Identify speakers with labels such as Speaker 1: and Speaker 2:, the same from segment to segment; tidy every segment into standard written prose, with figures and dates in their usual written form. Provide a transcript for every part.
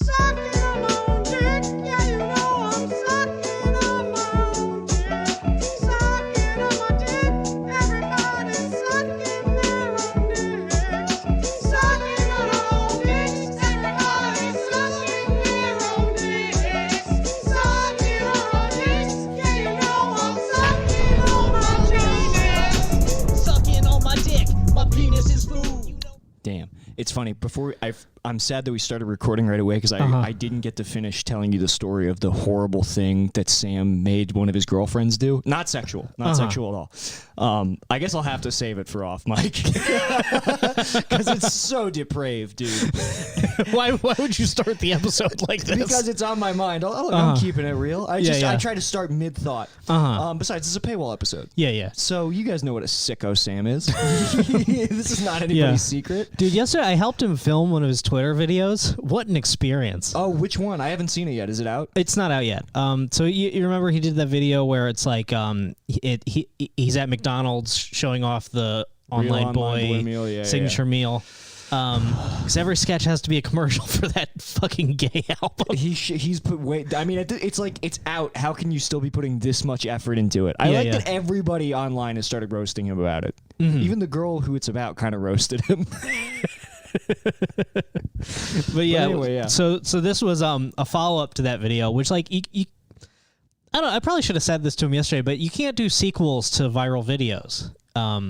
Speaker 1: Sucking on my own dick, yeah, you know I'm sucking on my own dick. Sucking on my dick, everybody's sucking their own dicks. Sucking on our own dicks, everybody's sucking their own dicks. Sucking on our dicks, yeah, you know I'm sucking on my penis.
Speaker 2: Sucking on my dick, my penis is food.
Speaker 3: Damn. It's funny. I'm sad that we started recording right away because I didn't get to finish telling you the story of the horrible thing that Sam made one of his girlfriends do. Not sexual. Not sexual at all. I guess I'll have to save it for off mic because it's so depraved, dude.
Speaker 4: Why would you start the episode like this?
Speaker 3: Because it's on my mind. I'm keeping it real. I try to start mid-thought. Besides, it's a paywall episode.
Speaker 4: Yeah.
Speaker 3: So you guys know what a sicko Sam is. This is not anybody's secret.
Speaker 4: Dude, yesterday I helped him film one of his Twitter videos. What an experience.
Speaker 3: Oh, which one? I haven't seen it yet. Is it out?
Speaker 4: It's not out yet. So you remember he did that video where it's like he's at McDonald's showing off the online boy
Speaker 3: meal.
Speaker 4: signature meal. Because every sketch has to be a commercial for that fucking gay album.
Speaker 3: He's put weight. I mean, it's like it's out. How can you still be putting this much effort into it? I like that everybody online has started roasting him about it. Even the girl who it's about kind of roasted him.
Speaker 4: But
Speaker 3: anyway, yeah.
Speaker 4: So this was a follow up to that video, which like you I don't know, I probably should have said this to him yesterday, but you can't do sequels to viral videos.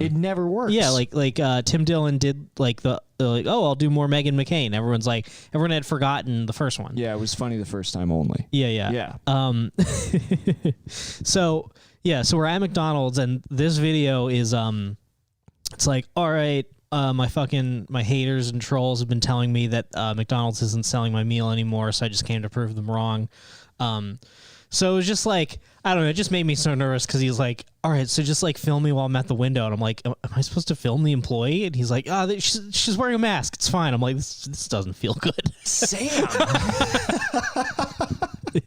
Speaker 3: It never works.
Speaker 4: Yeah, like Tim Dillon did like I'll do more Meghan McCain. Everyone had forgotten the first one.
Speaker 3: Yeah, it was funny the first time only.
Speaker 4: Yeah. So we're at McDonald's and this video is it's like, all right, my haters and trolls have been telling me that McDonald's isn't selling my meal anymore, so I just came to prove them wrong. So it was just like, I don't know, it just made me so nervous because he's like, all right, so just like film me while I'm at the window. And I'm like, am I supposed to film the employee? And he's like, she's wearing a mask. It's fine. I'm like, this doesn't feel good.
Speaker 3: Sam!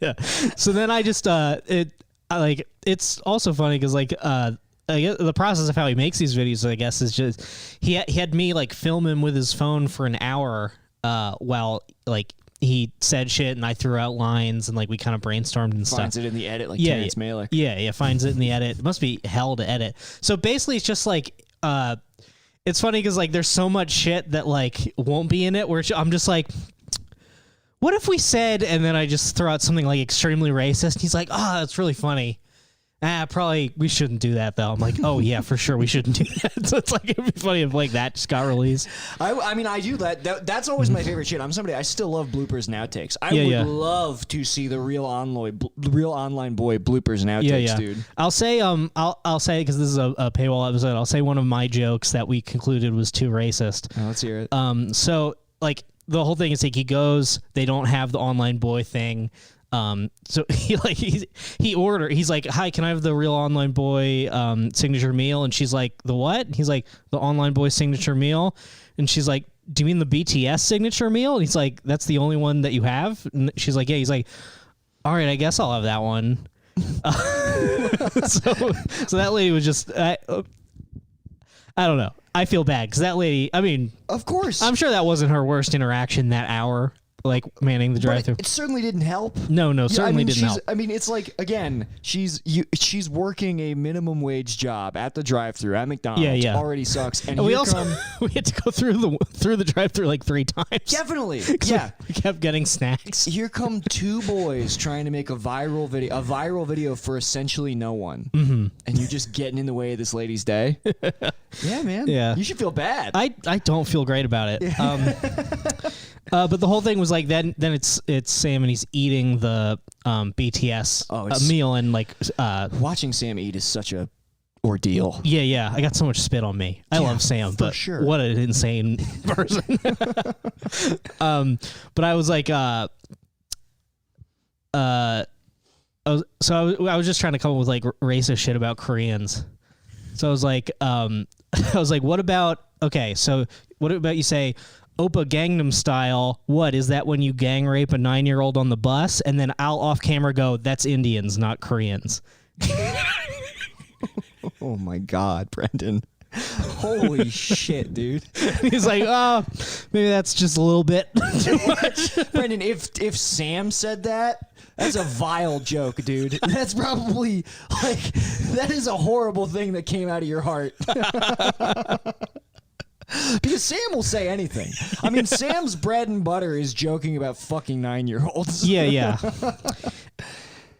Speaker 4: Yeah. So then I just, it's also funny because like, I guess the process of how he makes these videos, I guess, is just, he had me like film him with his phone for an hour while like, he said shit and I threw out lines and like we kind of brainstormed and stuff.
Speaker 3: Finds it in the edit like Terrence Malick.
Speaker 4: Yeah, finds it in the edit. It must be hell to edit. So basically it's just like, it's funny because like there's so much shit that like won't be in it where I'm just like, what if we said, and then I just throw out something like extremely racist. And he's like, that's really funny. Probably we shouldn't do that though. I'm like, oh yeah, for sure we shouldn't do that. So it's like it'd be funny if like that just got released.
Speaker 3: I mean, I do that. That's always my favorite shit. I still love bloopers and outtakes. I would love to see the real online boy bloopers and outtakes, dude.
Speaker 4: I'll say I'll say because this is a paywall episode. I'll say one of my jokes that we concluded was too racist.
Speaker 3: Oh, let's hear it.
Speaker 4: So like the whole thing is like he goes, they don't have the online boy thing. So he's like, hi, can I have the real online boy signature meal? And she's like, the what? And he's like, the online boy signature meal. And she's like, do you mean the BTS signature meal? And he's like, that's the only one that you have? And she's like, yeah. He's like, all right, I guess I'll have that one. So that lady was just, I don't know. I feel bad because that lady, I mean,
Speaker 3: of course,
Speaker 4: I'm sure that wasn't her worst interaction that hour. Like manning the drive-thru.
Speaker 3: It certainly didn't help.
Speaker 4: No, certainly didn't help.
Speaker 3: I mean, it's like, again, she's working a minimum wage job at the drive-thru at McDonald's.
Speaker 4: Yeah.
Speaker 3: Already sucks. And
Speaker 4: we had to go through the drive-thru like 3 times.
Speaker 3: Definitely. Yeah.
Speaker 4: We kept getting snacks.
Speaker 3: Here come 2 boys trying to make a viral video for essentially no one. Mm-hmm. And you're just getting in the way of this lady's day. Yeah, man.
Speaker 4: Yeah.
Speaker 3: You should feel bad.
Speaker 4: I don't feel great about it. But the whole thing was like then it's Sam and he's eating the BTS meal and like
Speaker 3: watching Sam eat is such a ordeal.
Speaker 4: Yeah. I got so much spit on me. I love Sam, but
Speaker 3: sure.
Speaker 4: What an insane person. But I was like I was just trying to come up with like racist shit about Koreans. So I was like what about you say Oppa Gangnam Style, what is that when you gang rape a 9-year-old on the bus? And then I'll off camera go, that's Indians, not Koreans.
Speaker 3: Oh my God, Brendan. Holy shit, dude.
Speaker 4: He's like, oh, maybe that's just a little bit too much.
Speaker 3: Brendan, if Sam said that, that's a vile joke, dude. That's probably that is a horrible thing that came out of your heart. Because Sam will say anything. I mean, Sam's bread and butter is joking about fucking 9-year-olds.
Speaker 4: Yeah.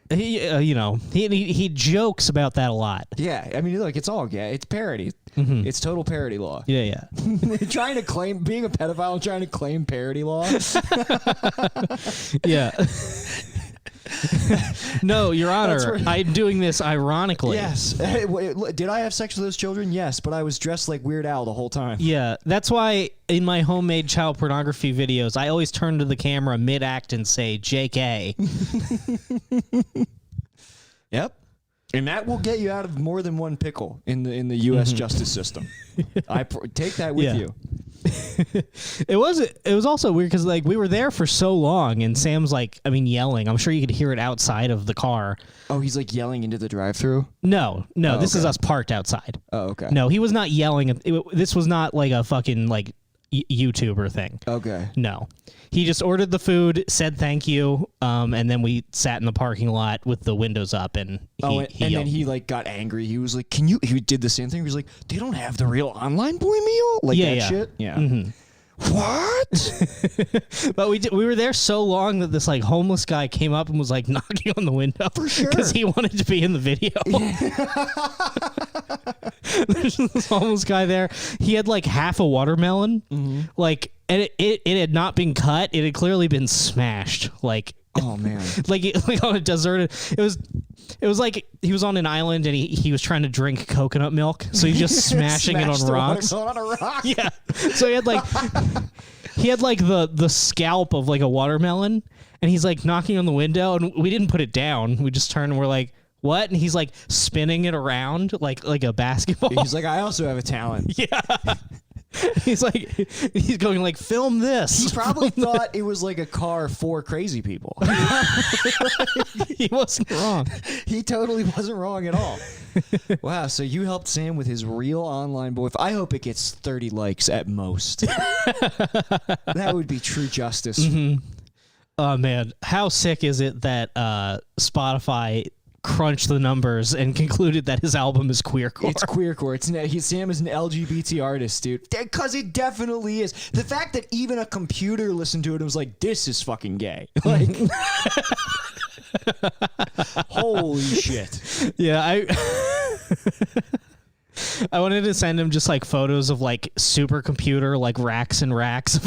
Speaker 4: He, he jokes about that a lot.
Speaker 3: Yeah, I mean, look, it's all gay. It's parody. It's total parody law.
Speaker 4: Yeah.
Speaker 3: Trying to claim being a pedophile and trying to claim parody law.
Speaker 4: Yeah. No, Your Honor,
Speaker 3: right.
Speaker 4: I'm doing this ironically.
Speaker 3: Yes. Did I have sex with those children? Yes, but I was dressed like Weird Al the whole time.
Speaker 4: Yeah, that's why in my homemade child pornography videos, I always turn to the camera mid-act and say, JK.
Speaker 3: Yep. And that will get you out of more than one pickle in the U.S. justice system. Take that with you.
Speaker 4: It was also weird because we were there for so long and Sam's yelling. I'm sure you could hear it outside of the car.
Speaker 3: Oh, he's yelling into the drive-thru?
Speaker 4: No, this is
Speaker 3: okay.
Speaker 4: us parked outside.
Speaker 3: Oh, okay.
Speaker 4: No, he was not yelling. This was not like a fucking YouTuber thing.
Speaker 3: Okay.
Speaker 4: No, he just ordered the food, said thank you, and then we sat in the parking lot with the windows up, and
Speaker 3: then he got angry. He was like, "Can you?" He did the same thing. He was like, "They don't have the real online boy meal, that shit." Yeah.
Speaker 4: Mm-hmm.
Speaker 3: What?
Speaker 4: But we were there so long that this homeless guy came up and was knocking on the window
Speaker 3: For sure,
Speaker 4: because he wanted to be in the video. There's this homeless guy there. He had half a watermelon, and it had not been cut. It had clearly been smashed.
Speaker 3: Oh man!
Speaker 4: On a deserted. It was like he was on an island and he was trying to drink coconut milk, so he's just smashing it on rocks.
Speaker 3: On a rock.
Speaker 4: Yeah. So he had the scalp of a watermelon, and he's knocking on the window, and we didn't put it down. We just turned and we're like, what? And he's spinning it around like a basketball.
Speaker 3: He's like, I also have a talent.
Speaker 4: Yeah. He's going film this.
Speaker 3: He probably thought it was a car for crazy people.
Speaker 4: He wasn't wrong.
Speaker 3: He totally wasn't wrong at all. Wow, so you helped Sam with his real online boy. I hope it gets 30 likes at most. That would be true justice.
Speaker 4: Mm-hmm. Oh man, how sick is it that Spotify crunched the numbers and concluded that his album is queercore?
Speaker 3: It's queercore. Sam is an LGBT artist, dude. Because it definitely is. The fact that even a computer listened to it and was like, "This is fucking gay." Holy shit.
Speaker 4: Yeah, I wanted to send him just photos of supercomputer racks and racks of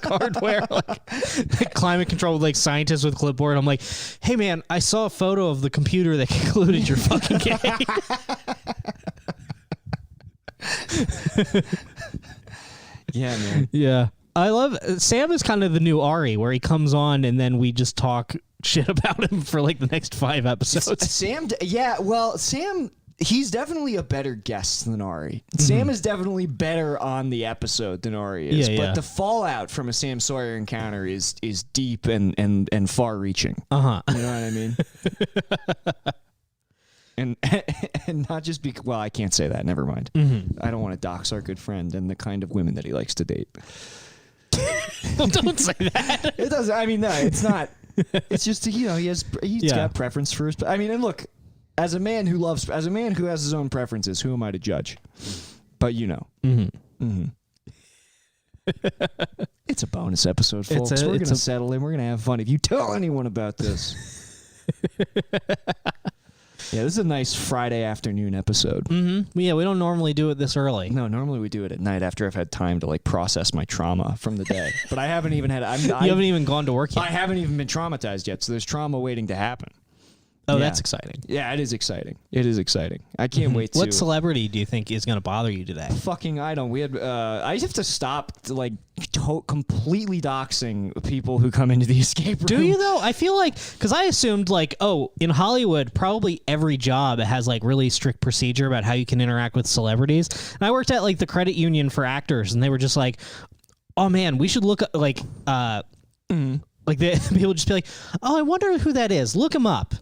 Speaker 4: hardware, climate control with scientists with clipboard. I'm like, hey man, I saw a photo of the computer that concluded you're fucking gay.
Speaker 3: Yeah, man.
Speaker 4: Yeah. I love Sam is kind of the new Ari, where he comes on and then we just talk shit about him for the next 5 episodes.
Speaker 3: Sam, he's definitely a better guest than Ari. Sam is definitely better on the episode than Ari is.
Speaker 4: Yeah,
Speaker 3: but
Speaker 4: yeah.
Speaker 3: the fallout from a Sam Sawyer encounter is deep and far-reaching.
Speaker 4: Uh-huh.
Speaker 3: You know what I mean? And not just because... Well, I can't say that. Never mind.
Speaker 4: Mm-hmm.
Speaker 3: I don't want to dox our good friend and the kind of women that he likes to date.
Speaker 4: Well, don't say that.
Speaker 3: It doesn't... I mean, no, it's not... It's just, he's got preference for his... I mean, and look... As a man who has his own preferences, who am I to judge? But It's a bonus episode, folks. We're going to settle in. We're going to have fun. If you tell anyone about this. Yeah, this is a nice Friday afternoon episode.
Speaker 4: Mm-hmm. Yeah, we don't normally do it this early.
Speaker 3: No, normally we do it at night after I've had time to process my trauma from the day. But I haven't even had...
Speaker 4: You haven't even gone to work yet.
Speaker 3: I haven't even been traumatized yet, so there's trauma waiting to happen.
Speaker 4: Oh,
Speaker 3: Yeah.
Speaker 4: that's exciting.
Speaker 3: Yeah, it is exciting. It is exciting. I can't wait to...
Speaker 4: What celebrity do you think is going to bother you today?
Speaker 3: Fucking, I don't. We had... I have to stop completely doxing people who come into the escape room.
Speaker 4: Do you though? I feel because I assumed in Hollywood probably every job has really strict procedure about how you can interact with celebrities. And I worked at the credit union for actors, and they were just oh man, we should look at people just be like, oh, I wonder who that is. Look him up.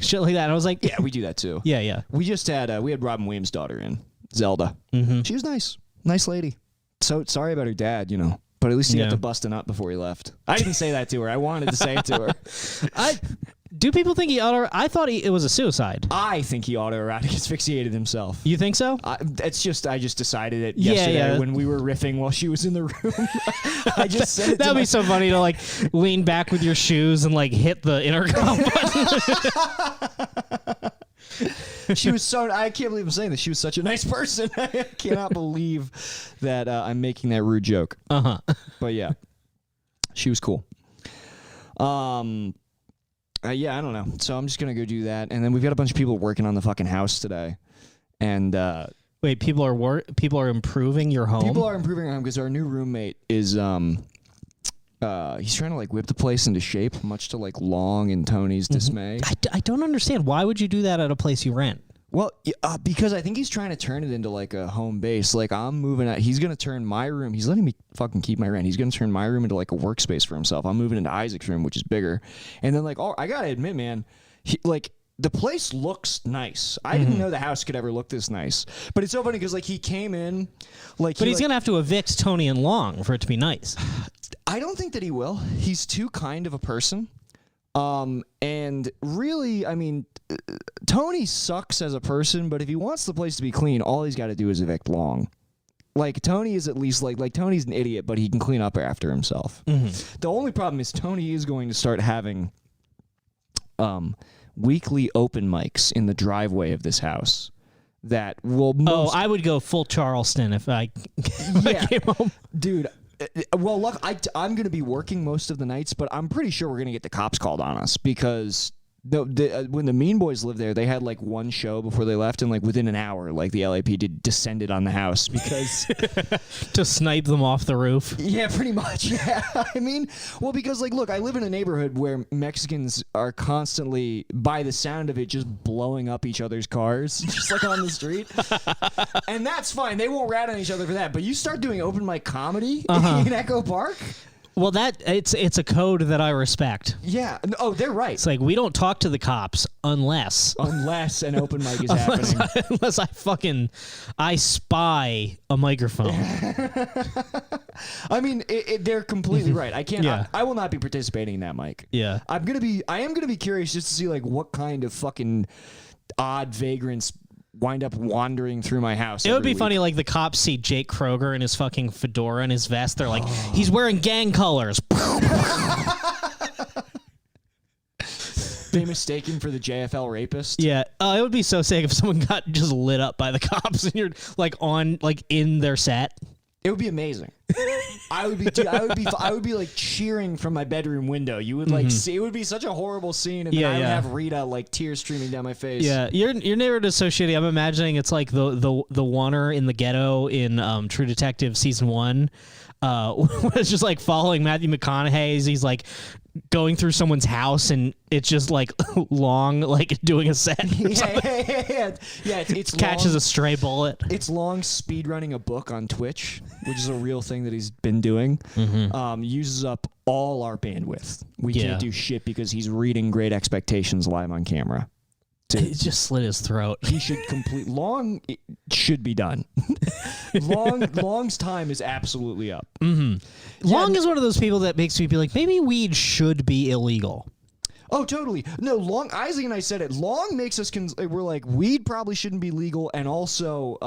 Speaker 4: Shit like that. And I was like,
Speaker 3: Yeah, we do that too.
Speaker 4: yeah.
Speaker 3: We just had we had Robin Williams' daughter in Zelda.
Speaker 4: Mm-hmm.
Speaker 3: She was nice lady. So sorry about her dad, but at least he got
Speaker 4: Yeah.
Speaker 3: to bust a nut before he left. I didn't say that to her. I wanted to say it to her.
Speaker 4: Do people think he auto? I thought it was a suicide.
Speaker 3: I think he autoerotic asphyxiated himself.
Speaker 4: You think so?
Speaker 3: I just decided it
Speaker 4: Yeah,
Speaker 3: yesterday
Speaker 4: yeah.
Speaker 3: when we were riffing while she was in the room. I just said it to
Speaker 4: That'd
Speaker 3: my-
Speaker 4: be so funny to like lean back with your shoes and like hit the intercom button.
Speaker 3: She was so. I can't believe I'm saying this. She was such a nice person. I cannot believe that I'm making that rude joke. But yeah, she was cool. Yeah, I don't know. So I'm just gonna go do that, and then we've got a bunch of people working on the fucking house today, and
Speaker 4: Wait, people are improving your home.
Speaker 3: people are improving our home because our new roommate is he's trying to like whip the place into shape, much to like Long and Tony's dismay.
Speaker 4: I don't understand. Why would you do that at a place you rent?
Speaker 3: Well, because I think he's trying to turn it into like a home base. Like I'm moving out. He's going to turn my room. He's letting me fucking keep my rent. He's going to turn my room into like a workspace for himself. I'm moving into Isaac's room, which is bigger. And then like, I got to admit, man, the place looks nice. I didn't know the house could ever look this nice. But it's so funny because like he came in like
Speaker 4: But he's gonna have to evict Tony and Long for it to be nice.
Speaker 3: I don't think that he will. He's too kind of a person. And really, I mean, Tony sucks as a person, but if he wants the place to be clean, all he's got to do is evict Long. Like, Tony is at least, like Tony's an idiot, but he can clean up after himself. The only problem is Tony is going to start having weekly open mics in the driveway of this house that will
Speaker 4: I would go full Charleston if I
Speaker 3: Yeah.
Speaker 4: came home.
Speaker 3: Dude, well, look, I'm going to be working most of the nights, but I'm pretty sure we're going to get the cops called on us because when the Mean Boys lived there, they had like one show before they left, and like within an hour, like the LAPD descended on the house because
Speaker 4: To snipe them off the roof.
Speaker 3: yeah, pretty much. Yeah, I mean, well, because like, look, I live in a neighborhood where Mexicans are constantly, by the sound of it, just blowing up each other's cars, just like on the street, and that's fine. They won't rat on each other for that. But you start doing open mic comedy in Echo Park.
Speaker 4: Well, it's a code that I respect.
Speaker 3: Yeah. Oh, they're right.
Speaker 4: It's like we don't talk to the cops unless
Speaker 3: Unless an open mic is happening.
Speaker 4: unless I spy a microphone.
Speaker 3: I mean, they're completely right. I can't.
Speaker 4: Yeah.
Speaker 3: I will not be participating in that mic.
Speaker 4: Yeah.
Speaker 3: I am gonna be curious just to see like what kind of fucking odd vagrants wind up wandering through my house.
Speaker 4: It would
Speaker 3: every
Speaker 4: be
Speaker 3: week.
Speaker 4: funny, like the cops see Jake Kroger in his fucking fedora and his vest. They're like, he's wearing gang colors.
Speaker 3: They mistake him for the JFL rapist.
Speaker 4: Yeah, it would be so sick if someone got just lit up by the cops and you're like in their set.
Speaker 3: It would be amazing. I would be like cheering from my bedroom window. You would like see. It would be such a horrible scene, and then
Speaker 4: Yeah,
Speaker 3: I would
Speaker 4: yeah.
Speaker 3: have Rita like tears streaming down my face.
Speaker 4: Yeah, your neighborhood is so shitty. I'm imagining it's like the oneer in the ghetto in True Detective season 1. Was just like following Matthew McConaughey as he's like going through someone's house, and it's just like Long like doing a set.
Speaker 3: Yeah. It's
Speaker 4: Catches
Speaker 3: long,
Speaker 4: a stray bullet.
Speaker 3: It's Long speed running a book on Twitch, which is a real thing that he's been doing. Uses up all our bandwidth. We
Speaker 4: Yeah.
Speaker 3: can't do shit because he's reading Great Expectations live on camera.
Speaker 4: It just slit his throat.
Speaker 3: He should complete Long. It should be done. Long's time is absolutely up.
Speaker 4: Long is one of those people that makes me be like, maybe weed should be illegal.
Speaker 3: Oh, totally. No, Isaac and I said it. Long makes us. We're like, weed probably shouldn't be legal, and also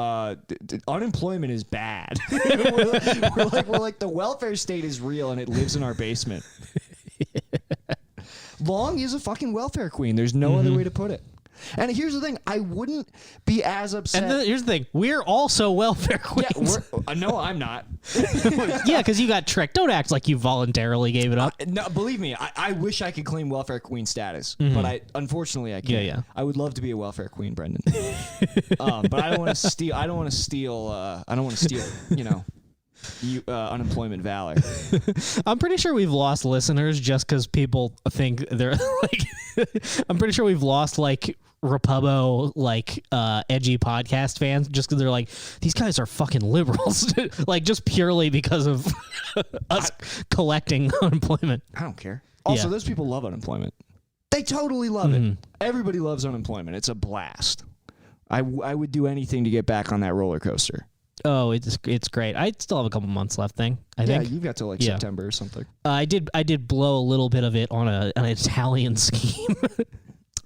Speaker 3: unemployment is bad. we're like the welfare state is real, and it lives in our basement. Long is a fucking welfare queen. There's no other way to put it. And here's the thing: I wouldn't be as upset.
Speaker 4: And here's the thing: we're also welfare
Speaker 3: yeah,
Speaker 4: queens.
Speaker 3: no, I'm not.
Speaker 4: Yeah, because you got tricked. Don't act like you voluntarily gave it up.
Speaker 3: No, believe me, I wish I could claim welfare queen status, but unfortunately I can't.
Speaker 4: Yeah.
Speaker 3: I would love to be a welfare queen, Brendan. But I don't want to steal. I don't want to steal. Unemployment valor.
Speaker 4: I'm pretty sure we've lost listeners just because people think they're like. I'm pretty sure we've lost like Repubo edgy podcast fans just because they're like, these guys are fucking liberals, like just purely because of us collecting unemployment.
Speaker 3: I don't care. Also,
Speaker 4: Yeah.
Speaker 3: those people love unemployment. They totally love it. Everybody loves unemployment. It's a blast. I would do anything to get back on that roller coaster.
Speaker 4: Oh, it's great. I still have a couple months left. I
Speaker 3: Yeah,
Speaker 4: think.
Speaker 3: you've got till like
Speaker 4: Yeah.
Speaker 3: September or something.
Speaker 4: I did blow a little bit of it on an Italian scheme.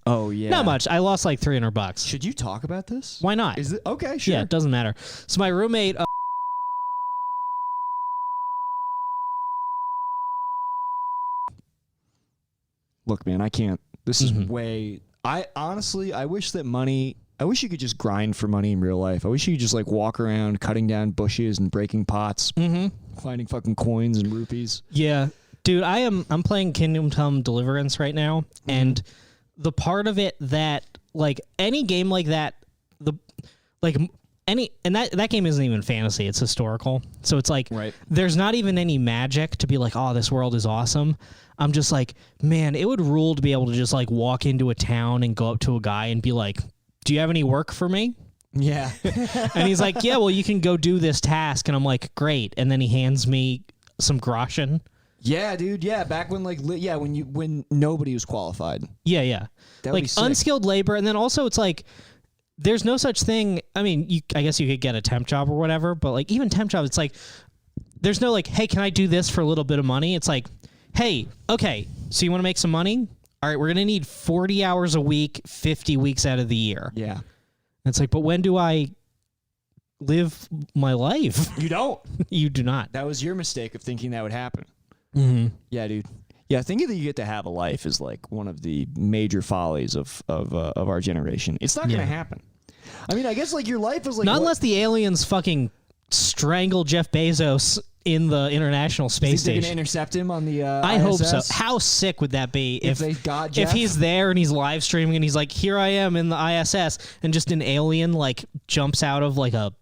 Speaker 3: Oh yeah.
Speaker 4: Not much. I lost like $300.
Speaker 3: Should you talk about this?
Speaker 4: Why not?
Speaker 3: Is it okay? Sure.
Speaker 4: Yeah, it doesn't matter. So my roommate.
Speaker 3: Look, man, I can't. This is way. I honestly, I wish that money. I wish you could just grind for money in real life. I wish you could just like walk around cutting down bushes and breaking pots, finding fucking coins and rupees.
Speaker 4: Yeah, dude, I'm playing Kingdom Come Deliverance right now, and the part of it that like any game like that, that game isn't even fantasy; it's historical. So it's like
Speaker 3: Right.
Speaker 4: there's not even any magic to be like, oh, this world is awesome. I'm just like, man, it would rule to be able to just like walk into a town and go up to a guy and be like, do you have any work for me?
Speaker 3: Yeah.
Speaker 4: And he's like, yeah, well, you can go do this task. And I'm like, great. And then he hands me some groschen.
Speaker 3: Yeah, dude. Yeah, back when when nobody was qualified.
Speaker 4: Yeah, yeah.
Speaker 3: That would
Speaker 4: Like
Speaker 3: be sick.
Speaker 4: unskilled labor. And then also it's like, there's no such thing. I mean, I guess you could get a temp job or whatever, but like even temp job, it's like, there's no like, hey, can I do this for a little bit of money? It's like, hey, okay, so you want to make some money? All right, we're going to need 40 hours a week, 50 weeks out of the year.
Speaker 3: Yeah.
Speaker 4: And it's like, but when do I live my life?
Speaker 3: You don't.
Speaker 4: You do not.
Speaker 3: That was your mistake of thinking that would happen.
Speaker 4: Mm-hmm.
Speaker 3: Yeah, dude. Yeah, thinking that you get to have a life is like one of the major follies of our generation. It's not going to happen. I mean, I guess like your life is like
Speaker 4: Not unless the aliens fucking strangle Jeff Bezos in the International Space
Speaker 3: they're going to
Speaker 4: Station.
Speaker 3: intercept him on the
Speaker 4: I hope so.
Speaker 3: ISS?
Speaker 4: How sick would that be
Speaker 3: If they got
Speaker 4: if
Speaker 3: Jeff?
Speaker 4: he's there and he's live streaming and he's like, here I am in the ISS, and just an alien like jumps out of like a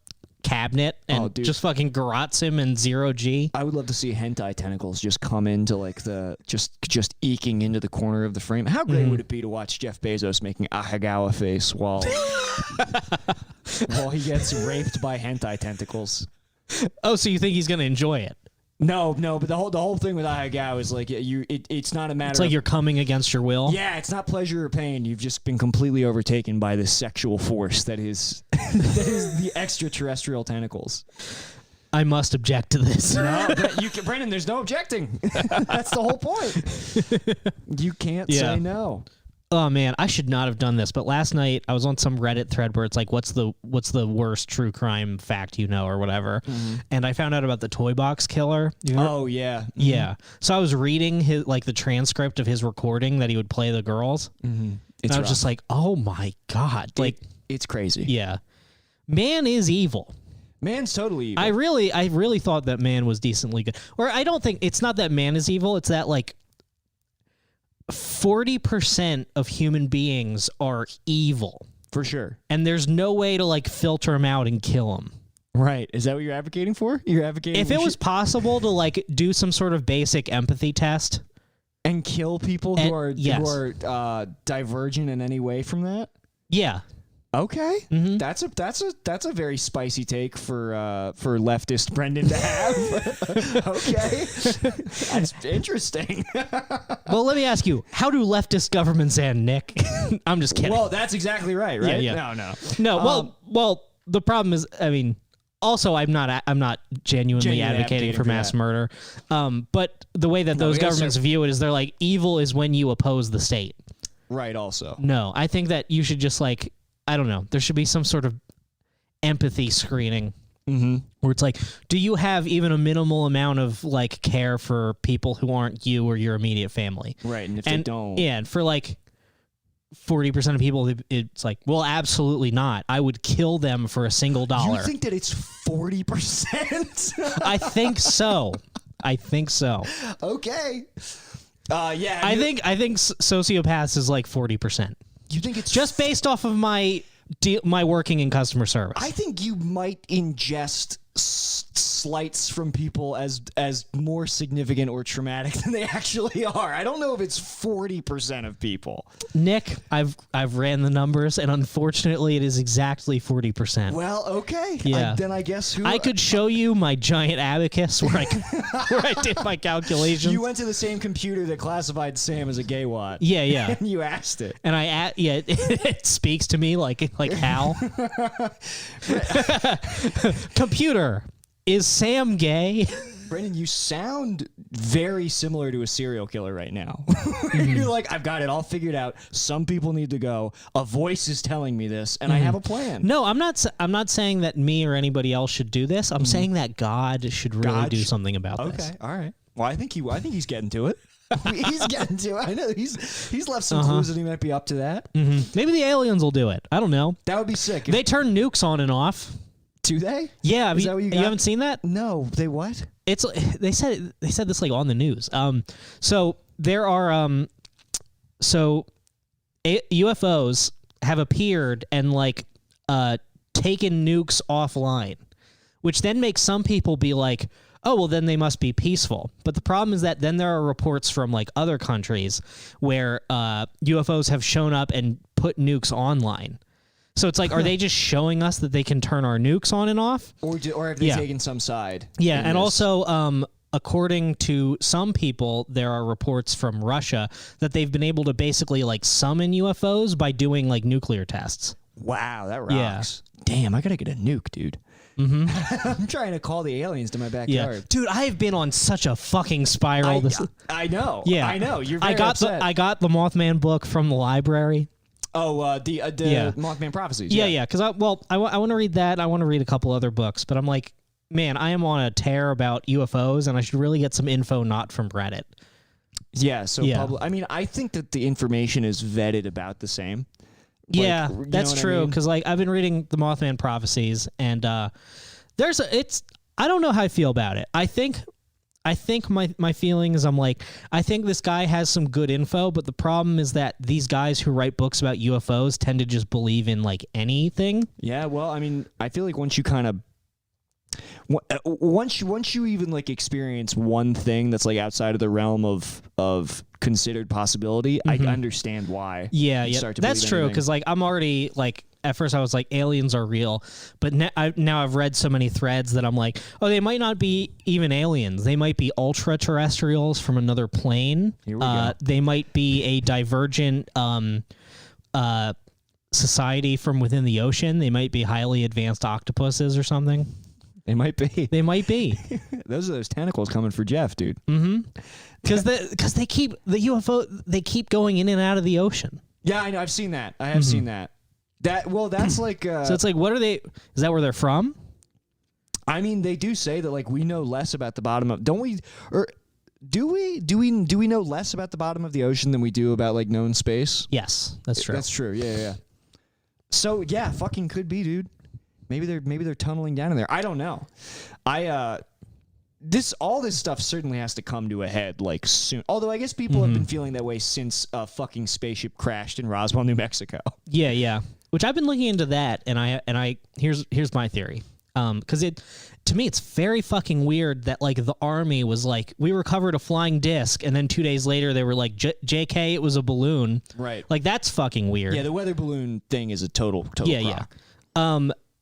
Speaker 4: cabinet and
Speaker 3: dude.
Speaker 4: just fucking garrots him in 0G.
Speaker 3: I would love to see hentai tentacles just come into like the just eking into the corner of the frame. How great would it be to watch Jeff Bezos making Ahagawa face while while he gets raped by hentai tentacles?
Speaker 4: Oh, so you think he's gonna enjoy it?
Speaker 3: No, but the whole thing with Ahagawa is like it's not a matter
Speaker 4: It's like
Speaker 3: of
Speaker 4: you're coming against your will.
Speaker 3: yeah, it's not pleasure or pain. You've just been completely overtaken by this sexual force that is the extraterrestrial tentacles.
Speaker 4: I must object to this.
Speaker 3: No, but Brendan, there's no objecting. That's the whole point. You can't
Speaker 4: Yeah.
Speaker 3: say no.
Speaker 4: Oh man, I should not have done this. But last night I was on some Reddit thread where it's like, what's the worst true crime fact you know or whatever, and I found out about the Toy Box Killer.
Speaker 3: Oh yeah,
Speaker 4: Yeah. So I was reading his like the transcript of his recording that he would play the girls.
Speaker 3: It's
Speaker 4: And I was
Speaker 3: rough.
Speaker 4: just like, oh my god, like
Speaker 3: it's crazy.
Speaker 4: yeah, man is evil.
Speaker 3: Man's totally evil.
Speaker 4: I really thought that man was decently good. Or I don't think it's not that man is evil. It's that like 40% of human beings are evil,
Speaker 3: for sure.
Speaker 4: and there's no way to like filter them out and kill them.
Speaker 3: Right. Is that what you're advocating for? You're advocating
Speaker 4: If it was possible to like do some sort of basic empathy test,
Speaker 3: and kill people
Speaker 4: And-
Speaker 3: who are
Speaker 4: yes.
Speaker 3: divergent in any way from that.
Speaker 4: yeah.
Speaker 3: Okay, that's a very spicy take for leftist Brendan to have. Okay, that's interesting.
Speaker 4: Well, let me ask you: how do leftist governments end, Nick? I'm just kidding.
Speaker 3: Well, that's exactly right. Right?
Speaker 4: Yeah.
Speaker 3: No.
Speaker 4: No, well, the problem is, I mean, also, I'm not genuinely advocating for mass
Speaker 3: that.
Speaker 4: murder. But the way that those
Speaker 3: we gotta
Speaker 4: governments
Speaker 3: start-
Speaker 4: view it is they're like, evil is when you oppose the state.
Speaker 3: Right. Also.
Speaker 4: No, I think that you should just like, I don't know, there should be some sort of empathy screening where it's like, do you have even a minimal amount of like care for people who aren't you or your immediate family?
Speaker 3: Right. And if they don't,
Speaker 4: Yeah, and for like 40% of people, it's like, well, absolutely not. I would kill them for a single dollar.
Speaker 3: you think that it's 40%?
Speaker 4: I think so. I think so.
Speaker 3: Okay. Yeah.
Speaker 4: I think sociopaths is like 40%.
Speaker 3: you think it's
Speaker 4: Just based off of my working in customer service.
Speaker 3: I think you might ingest slights from people as more significant or traumatic than they actually are. I don't know if it's 40% of people.
Speaker 4: Nick, I've ran the numbers, and unfortunately, it is exactly 40%.
Speaker 3: Well, okay.
Speaker 4: Yeah.
Speaker 3: Then I guess
Speaker 4: I could show you my giant abacus where I did my calculations.
Speaker 3: You went to the same computer that classified Sam as a gay wat.
Speaker 4: Yeah, yeah.
Speaker 3: And you asked it.
Speaker 4: And it speaks to me like Hal. Computer, is Sam gay?
Speaker 3: Brendan, you sound very similar to a serial killer right now. You're like, I've got it all figured out. Some people need to go. A voice is telling me this, and I have a plan.
Speaker 4: No, I'm not saying that me or anybody else should do this. I'm saying that God should really do something about this.
Speaker 3: Okay, all right. Well, I think he's getting to it. He's getting to it. I know he's left some clues that he might be up to that.
Speaker 4: Maybe the aliens will do it. I don't know.
Speaker 3: That would be sick.
Speaker 4: They turn nukes on and off.
Speaker 3: Do they?
Speaker 4: Yeah,
Speaker 3: Is that what you got?
Speaker 4: haven't seen that?
Speaker 3: No, they what?
Speaker 4: It's they said this like on the news. So there are UFOs have appeared and like taken nukes offline, which then makes some people be like, oh, well, then they must be peaceful. But the problem is that then there are reports from like other countries where UFOs have shown up and put nukes online. So it's like, are they just showing us that they can turn our nukes on and off?
Speaker 3: Or have they taken some side?
Speaker 4: Yeah, and also, according to some people, there are reports from Russia that they've been able to basically like summon UFOs by doing like nuclear tests.
Speaker 3: Wow, that
Speaker 4: Yeah.
Speaker 3: rocks. Damn, I gotta get a nuke, dude. I'm trying to call the aliens to my backyard.
Speaker 4: Yeah, dude, I have been on such a fucking spiral.
Speaker 3: I know.
Speaker 4: Yeah,
Speaker 3: I know. You're very
Speaker 4: I got
Speaker 3: upset.
Speaker 4: I got the Mothman book from the library.
Speaker 3: Oh, the
Speaker 4: Yeah.
Speaker 3: Mothman Prophecies.
Speaker 4: Yeah. Because I want to read that. I want to read a couple other books, but I'm like, man, I am on a tear about UFOs, and I should really get some info not from Reddit.
Speaker 3: Yeah. So
Speaker 4: Yeah.
Speaker 3: I mean, I think that the information is vetted about the same.
Speaker 4: Yeah,
Speaker 3: you know
Speaker 4: that's
Speaker 3: what I
Speaker 4: true.
Speaker 3: mean?
Speaker 4: Because like I've been reading the Mothman Prophecies, and I don't know how I feel about it. I think my feeling is I think this guy has some good info, but the problem is that these guys who write books about UFOs tend to just believe in like anything.
Speaker 3: Yeah. Well, I mean, I feel like once you kind of once you even like experience one thing that's like outside of the realm of considered possibility, I understand why.
Speaker 4: Yeah,
Speaker 3: you
Speaker 4: yeah,
Speaker 3: start to
Speaker 4: that's
Speaker 3: believe
Speaker 4: true.
Speaker 3: anything.
Speaker 4: Because like I'm already like at first I was like aliens are real, but now I've read so many threads that I'm like, oh, they might not be even aliens. They might be ultra terrestrials from another plane.
Speaker 3: Here we go.
Speaker 4: They might be a divergent society from within the ocean. They might be highly advanced octopuses or something.
Speaker 3: They might be.
Speaker 4: They might be.
Speaker 3: Those are those tentacles coming for Jeff, dude.
Speaker 4: Because they keep the UFO. They keep going in and out of the ocean.
Speaker 3: Yeah, I know. I've seen that. I have seen that. That's like.
Speaker 4: So it's like, what are they? Is that where they're from?
Speaker 3: I mean, they do say that like we know less about the bottom of. Don't we? Or do we? Do we know less about the bottom of the ocean than we do about like known space?
Speaker 4: Yes, that's true.
Speaker 3: That's true. Yeah. So yeah, fucking could be, dude. Maybe they're tunneling down in there. I don't know. All this stuff certainly has to come to a head like soon. Although I guess people have been feeling that way since a fucking spaceship crashed in Roswell, New Mexico.
Speaker 4: Yeah. Which I've been looking into that, and I here's my theory. Because to me it's very fucking weird that like the army was like, we recovered a flying disc, and then 2 days later they were like, JK, it was a balloon.
Speaker 3: Right.
Speaker 4: Like that's fucking weird.
Speaker 3: Yeah, the weather balloon thing is a total crock.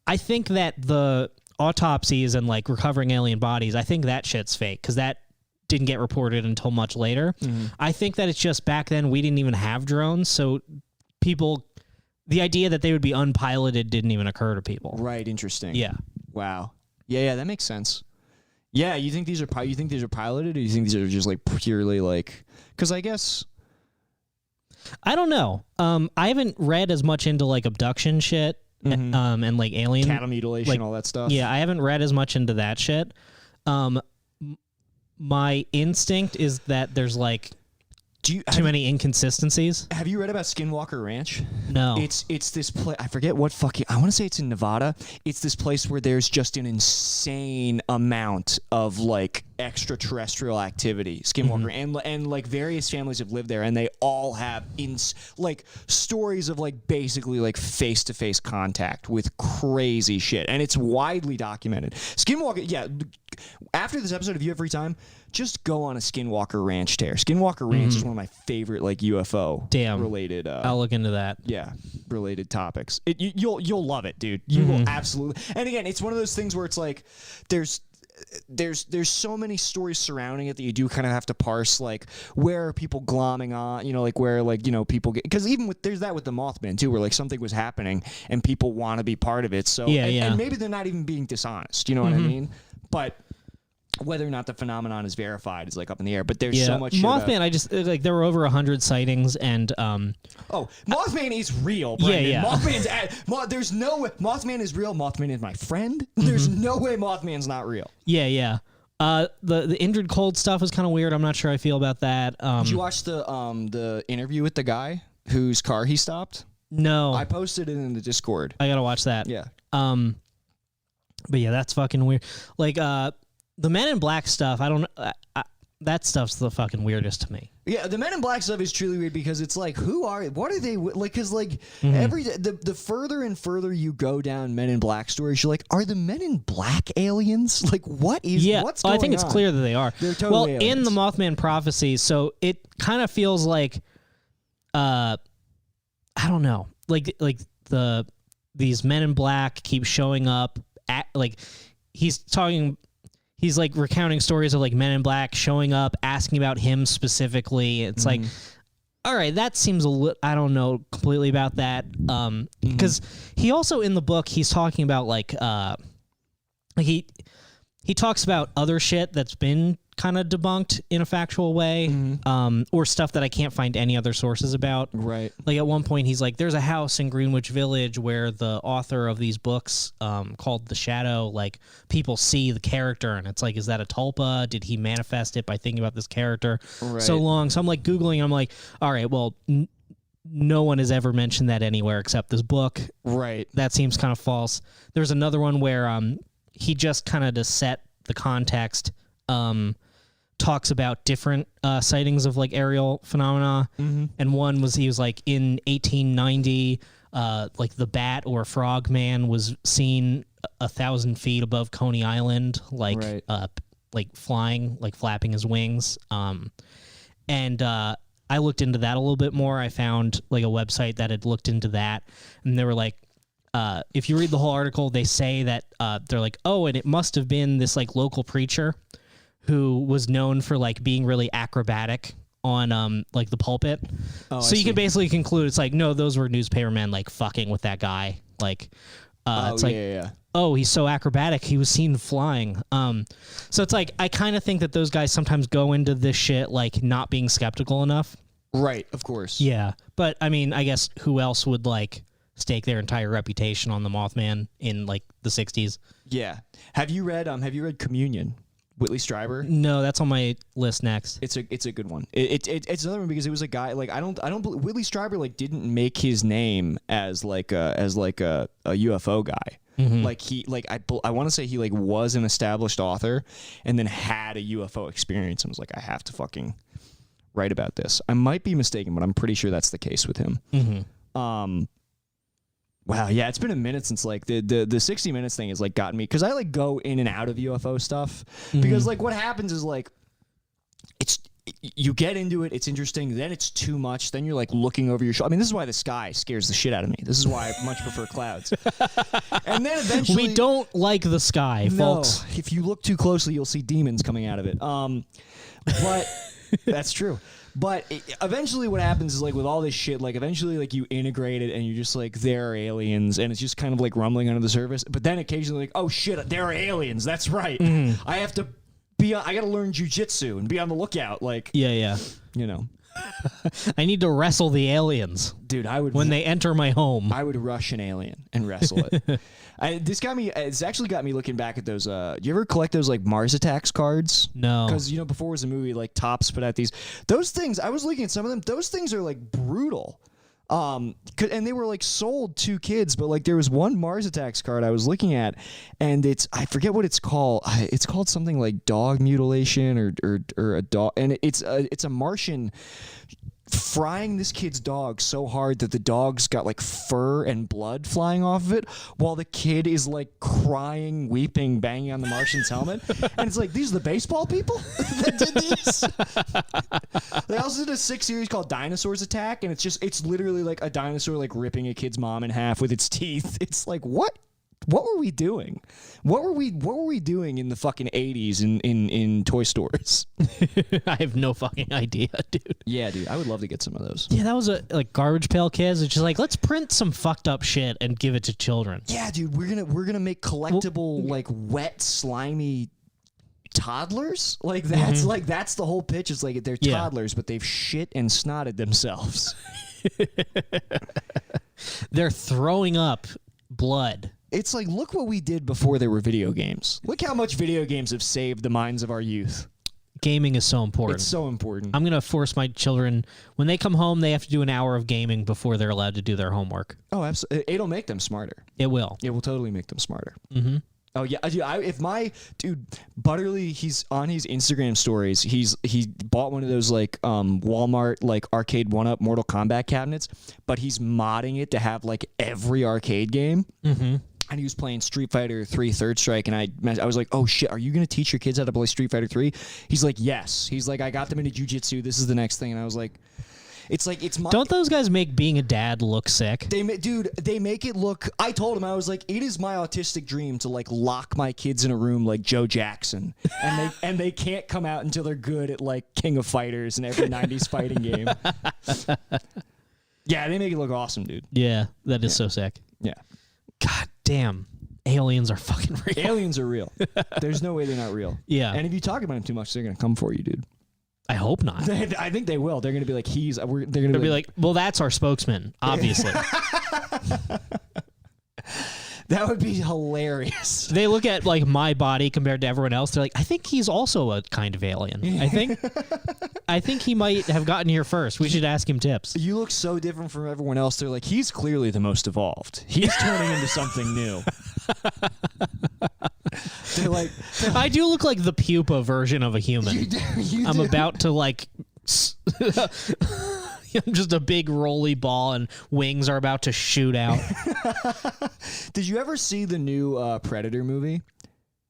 Speaker 4: I think that the autopsies and like recovering alien bodies, I think that shit's fake because that didn't get reported until much later. I think that it's just back then we didn't even have drones, so the idea that they would be unpiloted didn't even occur to people.
Speaker 3: Right. Interesting.
Speaker 4: Yeah.
Speaker 3: Wow. Yeah, that makes sense. Yeah, you think these are piloted, or you think these are just like purely like? Because I guess
Speaker 4: I don't know. I haven't read as much into like abduction shit. And like alien
Speaker 3: cattle mutilation,
Speaker 4: like,
Speaker 3: all that stuff.
Speaker 4: Yeah, I haven't read as much into that shit. My instinct is that there's like too many inconsistencies.
Speaker 3: Have you read about Skinwalker Ranch?
Speaker 4: No.
Speaker 3: It's this place. I forget what fucking. I want to say it's in Nevada. It's this place where there's just an insane amount of like extraterrestrial activity, Skinwalker, and like various families have lived there, and they all have like stories of like basically like face-to-face contact with crazy shit, and it's widely documented. Skinwalker, yeah. After this episode, if you have free time, just go on a Skinwalker Ranch tear. Skinwalker Ranch is one of my favorite like UFO related.
Speaker 4: I'll look into that.
Speaker 3: Yeah, related topics. You'll love it, dude. You will absolutely. And again, it's one of those things where it's like there's so many stories surrounding it that you do kind of have to parse, like where are people glomming on, you know, like where like, you know, people get, because even with there's that with the Mothman too, where like something was happening and people want to be part of it. So and maybe they're not even being dishonest, you know what I mean? But whether or not the phenomenon is verified is like up in the air. But there's so much shit
Speaker 4: Mothman, I just like there were over 100 sightings, and
Speaker 3: Mothman is real, Brendan. Mothman's there's no way Mothman is real. Mothman is my friend. There's no way Mothman's not real.
Speaker 4: The Indrid Cold stuff was kind of weird. I'm not sure I feel about that.
Speaker 3: Did you watch the interview with the guy whose car he stopped?
Speaker 4: No,
Speaker 3: I posted it in the Discord.
Speaker 4: I gotta watch that.
Speaker 3: Yeah.
Speaker 4: But yeah, that's fucking weird. Like the Men in Black stuff, I don't that stuff's the fucking weirdest to me.
Speaker 3: Yeah, the Men in Black stuff is truly weird because it's like, what are they, like, because like the further and further you go down Men in Black stories, you're like, are the Men in Black aliens? Like, what's going on?
Speaker 4: I think it's clear that they are.
Speaker 3: They're totally aliens.
Speaker 4: In the Mothman prophecy, so it kind of feels like, I don't know, like these Men in Black keep showing up at, like, he's like recounting stories of like Men in Black showing up, asking about him specifically. It's like, all right, that seems a little, I don't know completely about that. Because he also in the book, he's talking about like he talks about other shit that's been kind of debunked in a factual way, or stuff that I can't find any other sources about.
Speaker 3: Right.
Speaker 4: Like at one point he's like, there's a house in Greenwich Village where the author of these books called The Shadow, like people see the character, and it's like, is that a tulpa? Did he manifest it by thinking about this character so long? So I'm like Googling, I'm like, all right, well, no one has ever mentioned that anywhere except this book.
Speaker 3: Right.
Speaker 4: That seems kind of false. There's another one where he just kind of, to set the context, talks about different sightings of like aerial phenomena, and one was, he was like, in 1890 like the bat or frog man was seen 1,000 feet above Coney Island, like like flying, like flapping his wings, and I looked into that a little bit more. I found like a website that had looked into that, and they were like, if you read the whole article, they say that they're like, oh, and it must have been this like local preacher who was known for like being really acrobatic on like the pulpit. So you can basically conclude it's like, no, those were newspaper men like fucking with that guy. Like it's like, oh, he's so acrobatic, he was seen flying. So it's like, I kind of think that those guys sometimes go into this shit like not being skeptical enough.
Speaker 3: Right, of course.
Speaker 4: Yeah, but I mean, I guess who else would like stake their entire reputation on the Mothman in like the 60s? Yeah.
Speaker 3: Have you read Communion? Whitley Strieber?
Speaker 4: No, that's on my list next.
Speaker 3: It's a good one. It's another one because it was a guy like I don't Whitley Strieber like didn't make his name as like a UFO guy. Like he like I want to say he like was an established author and then had a UFO experience and was like, I have to fucking write about this. I might be mistaken, but I'm pretty sure that's the case with him. Wow, yeah, it's been a minute since like the 60 Minutes thing has like gotten me, because I like go in and out of UFO stuff because like what happens is like you get into it, it's interesting, then it's too much, then you're like looking over your shoulder. I mean, this is why the sky scares the shit out of me. This is why I much prefer clouds. And then eventually
Speaker 4: we don't like the sky, folks.
Speaker 3: If you look too closely, you'll see demons coming out of it. But that's true. But eventually what happens is like with all this shit, like eventually like you integrate it and you're just like, there are aliens, and it's just kind of like rumbling under the surface. But then occasionally like, oh shit, there are aliens. That's right. I have to I got to learn jujitsu and be on the lookout. Like,
Speaker 4: yeah.
Speaker 3: You know,
Speaker 4: I need to wrestle the aliens.
Speaker 3: Dude, I would,
Speaker 4: when they enter my home,
Speaker 3: I would rush an alien and wrestle it. It's actually got me looking back at those. Do you ever collect those like Mars Attacks cards?
Speaker 4: No.
Speaker 3: Because, you know, before it was a movie, like Topps put out those things. I was looking at some of them. Those things are like brutal. And they were like sold to kids, but like there was one Mars Attacks card I was looking at, and I forget what it's called. It's called something like dog mutilation or a dog, and it's a Martian frying this kid's dog so hard that the dog's got like fur and blood flying off of it, while the kid is like crying, weeping, banging on the Martian's helmet. And it's like, these are the baseball people that did these. They also did a 6 series called Dinosaurs Attack, and it's literally like a dinosaur like ripping a kid's mom in half with its teeth. It's like, what were we doing? What were we doing in the fucking 80s in toy stores?
Speaker 4: I have no fucking idea, dude.
Speaker 3: Yeah, dude, I would love to get some of those.
Speaker 4: Yeah, that was like Garbage Pail Kids. It's just like, let's print some fucked up shit and give it to children.
Speaker 3: Yeah, dude, we're gonna make collectible like wet, slimy toddlers. Like that's the whole pitch. It's like they're toddlers, but they've shit and snotted themselves.
Speaker 4: They're throwing up blood.
Speaker 3: It's like, look what we did before there were video games. Look how much video games have saved the minds of our youth.
Speaker 4: Gaming is so important.
Speaker 3: It's so important.
Speaker 4: I'm going to force my children, when they come home, they have to do an hour of gaming before they're allowed to do their homework.
Speaker 3: Oh, absolutely. It'll make them smarter.
Speaker 4: It will.
Speaker 3: It will totally make them smarter. Mm-hmm. Oh, yeah. If my dude, Butterly, he's on his Instagram stories. He bought one of those like Walmart like arcade 1-up Mortal Kombat cabinets, but he's modding it to have like every arcade game. Mm-hmm. And he was playing Street Fighter 3 Third Strike, and I was like, oh shit, are you going to teach your kids how to play Street Fighter 3? He's like, yes. He's like, I got them into jiu-jitsu. This is the next thing. And I was like, it's my...
Speaker 4: Don't those guys make being a dad look sick?
Speaker 3: They make it look... I told him, I was like, it is my autistic dream to like lock my kids in a room like Joe Jackson. And they can't come out until they're good at like King of Fighters and every 90s fighting game. Yeah, they make it look awesome, dude.
Speaker 4: Yeah, that is so sick.
Speaker 3: Yeah.
Speaker 4: God damn. Aliens are fucking real.
Speaker 3: Aliens are real. There's no way they're not real.
Speaker 4: Yeah.
Speaker 3: And if you talk about them too much, they're going to come for you, dude.
Speaker 4: I hope not.
Speaker 3: I think they will. They're going to be like, they're going to
Speaker 4: be like, well, that's our spokesman, obviously.
Speaker 3: That would be hilarious.
Speaker 4: They look at like my body compared to everyone else. They're like, I think he's also a kind of alien. I think he might have gotten here first. We should ask him tips.
Speaker 3: You look so different from everyone else. They're like, he's clearly the most evolved. He's turning into something new. They're like,
Speaker 4: I do look like the pupa version of a human.
Speaker 3: You
Speaker 4: I'm
Speaker 3: do.
Speaker 4: about to like... I'm just a big rolly ball and wings are about to shoot out.
Speaker 3: Did you ever see the new Predator movie?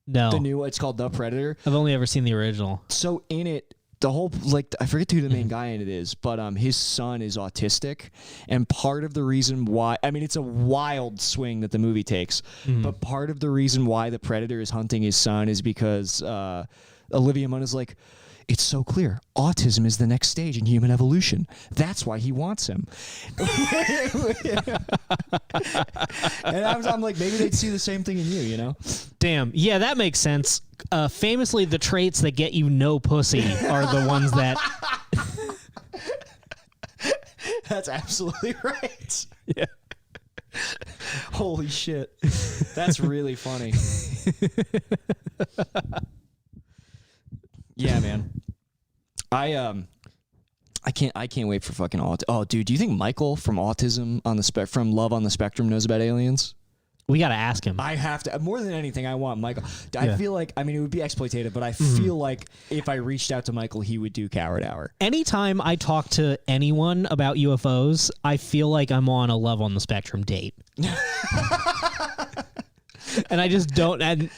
Speaker 4: No.
Speaker 3: It's called The Predator.
Speaker 4: I've only ever seen the original.
Speaker 3: So in it, the whole, like, I forget who the main guy in it is, but his son is autistic. And part of the reason why, I mean, it's a wild swing that the movie takes, but part of the reason why the Predator is hunting his son is because Olivia Munn is like, it's so clear. Autism is the next stage in human evolution. That's why he wants him. And I'm like, maybe they'd see the same thing in you, you know?
Speaker 4: Damn. Yeah, that makes sense. Famously, the traits that get you no pussy are the ones that...
Speaker 3: That's absolutely right.
Speaker 4: Yeah.
Speaker 3: Holy shit. That's really funny. Yeah, man. I can't wait for fucking Oh, dude, do you think Michael from from Love on the Spectrum knows about aliens?
Speaker 4: We got to ask him.
Speaker 3: I have to. More than anything, I want Michael. I feel like, I mean, it would be exploitative, but I feel like if I reached out to Michael, he would do Coward Hour.
Speaker 4: Anytime I talk to anyone about UFOs, I feel like I'm on a Love on the Spectrum date. And I just don't, and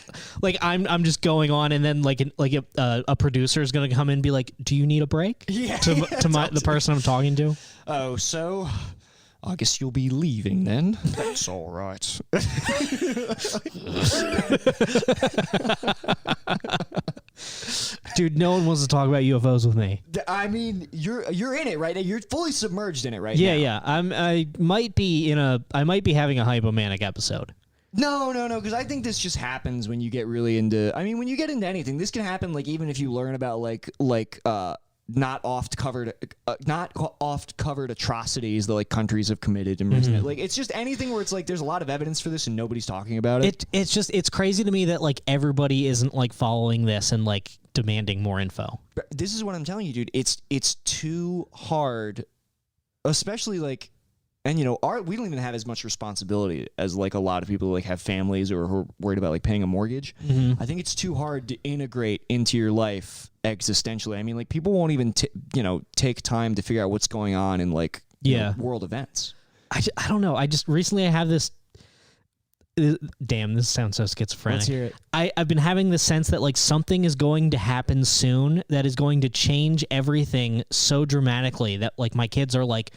Speaker 4: like I'm just going on, and then a producer is gonna come in and be like, "Do you need a break?"
Speaker 3: Yeah,
Speaker 4: to the person I'm talking to.
Speaker 3: Oh, so I guess you'll be leaving then. That's all right.
Speaker 4: Dude, no one wants to talk about UFOs with me.
Speaker 3: I mean, you're in it right now. You're fully submerged in it right now.
Speaker 4: Yeah. I might be having a hypomanic episode.
Speaker 3: No, because I think this just happens when you get really into... I mean, when you get into anything, this can happen, like, even if you learn about, not oft covered atrocities that, like, countries have committed. And like, it's just anything where it's, like, there's a lot of evidence for this and nobody's talking about it.
Speaker 4: It's crazy to me that, like, everybody isn't, like, following this and, like, demanding more info.
Speaker 3: This is what I'm telling you, dude. It's too hard, especially, like... And we don't even have as much responsibility as like a lot of people who like have families or who are worried about like paying a mortgage. I think it's too hard to integrate into your life existentially. I mean, like people won't even take time to figure out what's going on in like world events.
Speaker 4: I don't know. I just recently I have this. Damn, this sounds so schizophrenic.
Speaker 3: Let's hear it.
Speaker 4: I've been having the sense that like something is going to happen soon that is going to change everything so dramatically that like my kids are like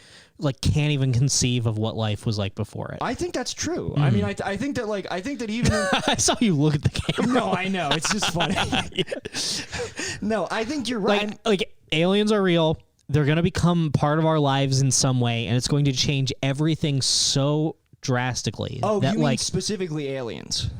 Speaker 4: can't even conceive of what life was like before it.
Speaker 3: I think that's true. I mean, I think that even
Speaker 4: I saw you look at the camera.
Speaker 3: no, I know it's just funny. No, I think you're right.
Speaker 4: Like aliens are real. They're going to become part of our lives in some way, and it's going to change everything so drastically.
Speaker 3: Oh,
Speaker 4: that,
Speaker 3: you mean
Speaker 4: like
Speaker 3: specifically aliens?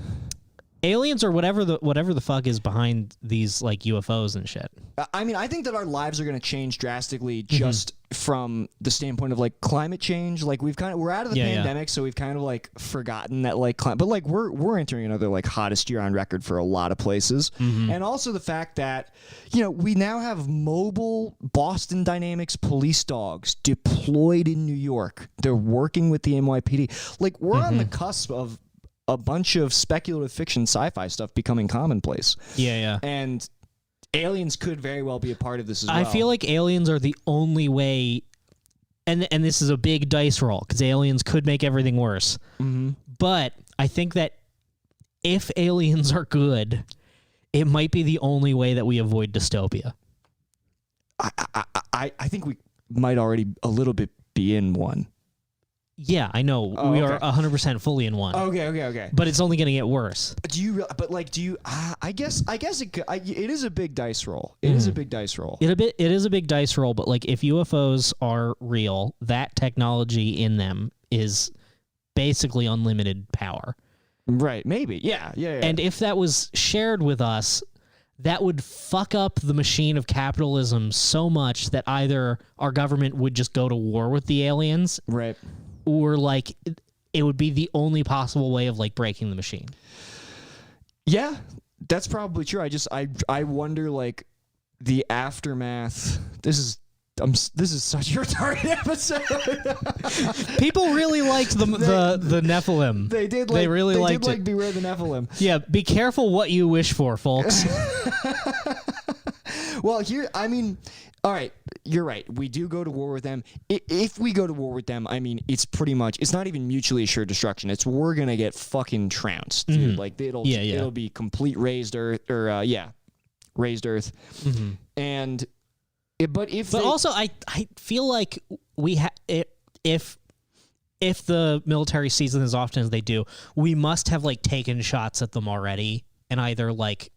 Speaker 4: Aliens or whatever the fuck is behind these like UFOs and shit.
Speaker 3: I mean, I think that our lives are going to change drastically just from the standpoint of like climate change. Like we're out of the pandemic, so we've kind of like forgotten that like but like we're entering another like hottest year on record for a lot of places, and also the fact that we now have mobile Boston Dynamics police dogs deployed in New York. They're working with the NYPD. Like we're on the cusp of a bunch of speculative fiction sci-fi stuff becoming commonplace.
Speaker 4: Yeah.
Speaker 3: And aliens could very well be a part of this as well.
Speaker 4: I feel like aliens are the only way, and this is a big dice roll because aliens could make everything worse. But I think that if aliens are good, it might be the only way that we avoid dystopia.
Speaker 3: I think we might already a little bit be in one.
Speaker 4: Yeah, I know. We are 100% fully in one.
Speaker 3: Okay.
Speaker 4: But it's only going to get worse.
Speaker 3: Do you? But like, do you? I guess it could. It is a big dice roll. It is a big dice roll.
Speaker 4: It is a big dice roll. But like, if UFOs are real, that technology in them is basically unlimited power.
Speaker 3: Right? Maybe. Yeah.
Speaker 4: And if that was shared with us, that would fuck up the machine of capitalism so much that either our government would just go to war with the aliens,
Speaker 3: right,
Speaker 4: or like it would be the only possible way of like breaking the machine.
Speaker 3: Yeah, that's probably true. I wonder like the aftermath. This is such a retarded episode.
Speaker 4: People really liked the Nephilim.
Speaker 3: They did.
Speaker 4: They really liked it.
Speaker 3: Beware the Nephilim.
Speaker 4: Yeah, be careful what you wish for, folks.
Speaker 3: Well, I mean, all right, you're right. We do go to war with them. If we go to war with them, I mean, it's not even mutually assured destruction. It's we're gonna get fucking trounced, dude. Like it'll be complete raised earth raised earth, and. But
Speaker 4: also, I feel like if the military sees them as often as they do, we must have like taken shots at them already, and either like,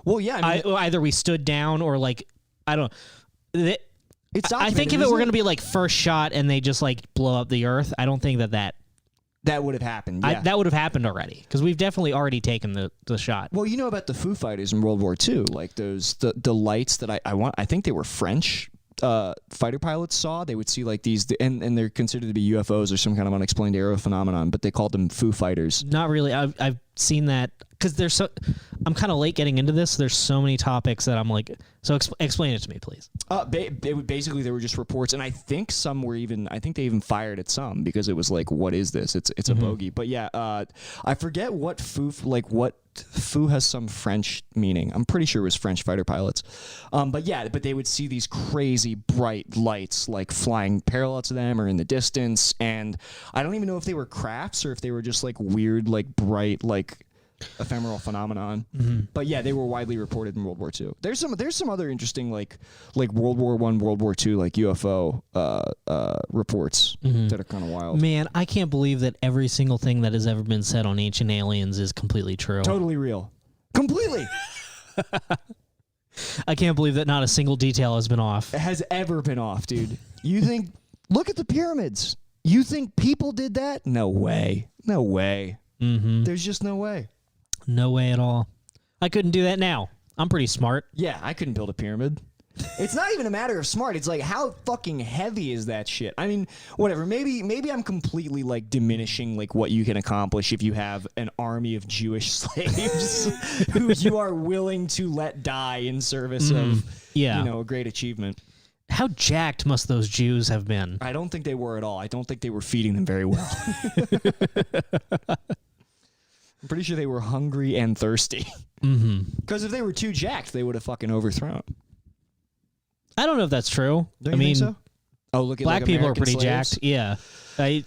Speaker 3: well, yeah, I mean,
Speaker 4: either we stood down or like I don't.
Speaker 3: It's
Speaker 4: I think if it were going to be like first shot and they just like blow up the earth, I don't think that would have happened. Yeah. That would have happened already because we've definitely already taken the shot.
Speaker 3: Well, you know about the Foo Fighters in World War II, like the lights that I think they were French fighter pilots saw. They would see like these, and they're considered to be UFOs or some kind of unexplained aerial phenomenon, but they called them Foo Fighters.
Speaker 4: Not really. I've seen that because I'm kind of late getting into this. There's so many topics that I'm like, so explain it to me, please.
Speaker 3: Basically, there were just reports, and I think they even fired at some because it was like, what is this? It's a bogey. But yeah, I forget what Foo has some French meaning. I'm pretty sure it was French fighter pilots. But they would see these crazy bright lights like flying parallel to them or in the distance, and I don't even know if they were crafts or if they were just like weird, like bright, like ephemeral phenomenon. But yeah, they were widely reported in World War II. There's some other interesting like World War I, World War II like UFO reports that are kind of wild.
Speaker 4: Man, I can't believe that every single thing that has ever been said on Ancient Aliens is completely true.
Speaker 3: Totally real. Completely.
Speaker 4: I can't believe that not a single detail has been off.
Speaker 3: It has ever been off, dude. You think look at the pyramids. You think people did that? No way. No way. There's just no way.
Speaker 4: No way at all. I couldn't do that now. I'm pretty smart.
Speaker 3: Yeah, I couldn't build a pyramid. It's not even a matter of smart. It's like, how fucking heavy is that shit? I mean, whatever. Maybe I'm completely like diminishing like what you can accomplish if you have an army of Jewish slaves who you are willing to let die in service of a great achievement.
Speaker 4: How jacked must those Jews have been?
Speaker 3: I don't think they were at all. I don't think they were feeding them very well. I'm pretty sure they were hungry and thirsty. Because if they were too jacked, they would have fucking overthrown.
Speaker 4: I don't know if that's true.
Speaker 3: Don't
Speaker 4: I
Speaker 3: you
Speaker 4: mean,
Speaker 3: think so? Oh, look at
Speaker 4: black
Speaker 3: like
Speaker 4: people are
Speaker 3: American
Speaker 4: pretty
Speaker 3: slaves.
Speaker 4: jacked. Yeah, they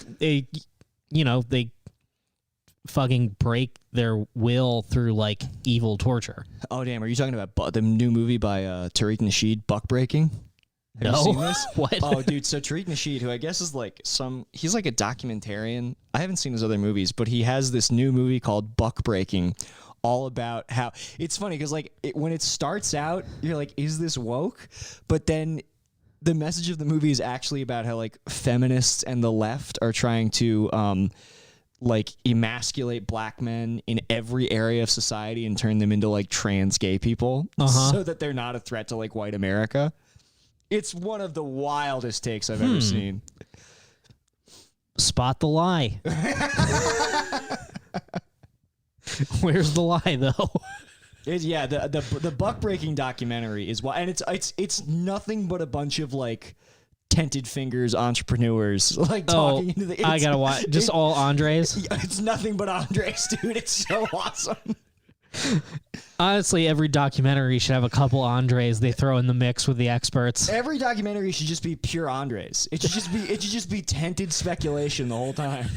Speaker 4: fucking break their will through like evil torture.
Speaker 3: Oh damn! Are you talking about the new movie by Tariq Nasheed, Buck Breaking? Have you seen this?
Speaker 4: What?
Speaker 3: Oh, dude. So Tariq Nasheed, who I guess is like he's like a documentarian. I haven't seen his other movies, but he has this new movie called Buck Breaking, all about how it's funny because like when it starts out, you're like, is this woke? But then the message of the movie is actually about how like feminists and the left are trying to like emasculate black men in every area of society and turn them into like trans gay people so that they're not a threat to like white America. It's one of the wildest takes I've ever seen.
Speaker 4: Spot the lie. Where's the lie though?
Speaker 3: Yeah, the Buck Breaking documentary is why, and it's nothing but a bunch of like tented fingers entrepreneurs like talking into the.
Speaker 4: I gotta watch just all Andres.
Speaker 3: It's nothing but Andres, dude. It's so awesome.
Speaker 4: Honestly, every documentary should have a couple Andres they throw in the mix with the experts.
Speaker 3: Every documentary should just be pure Andres. It should just be tented speculation the whole time.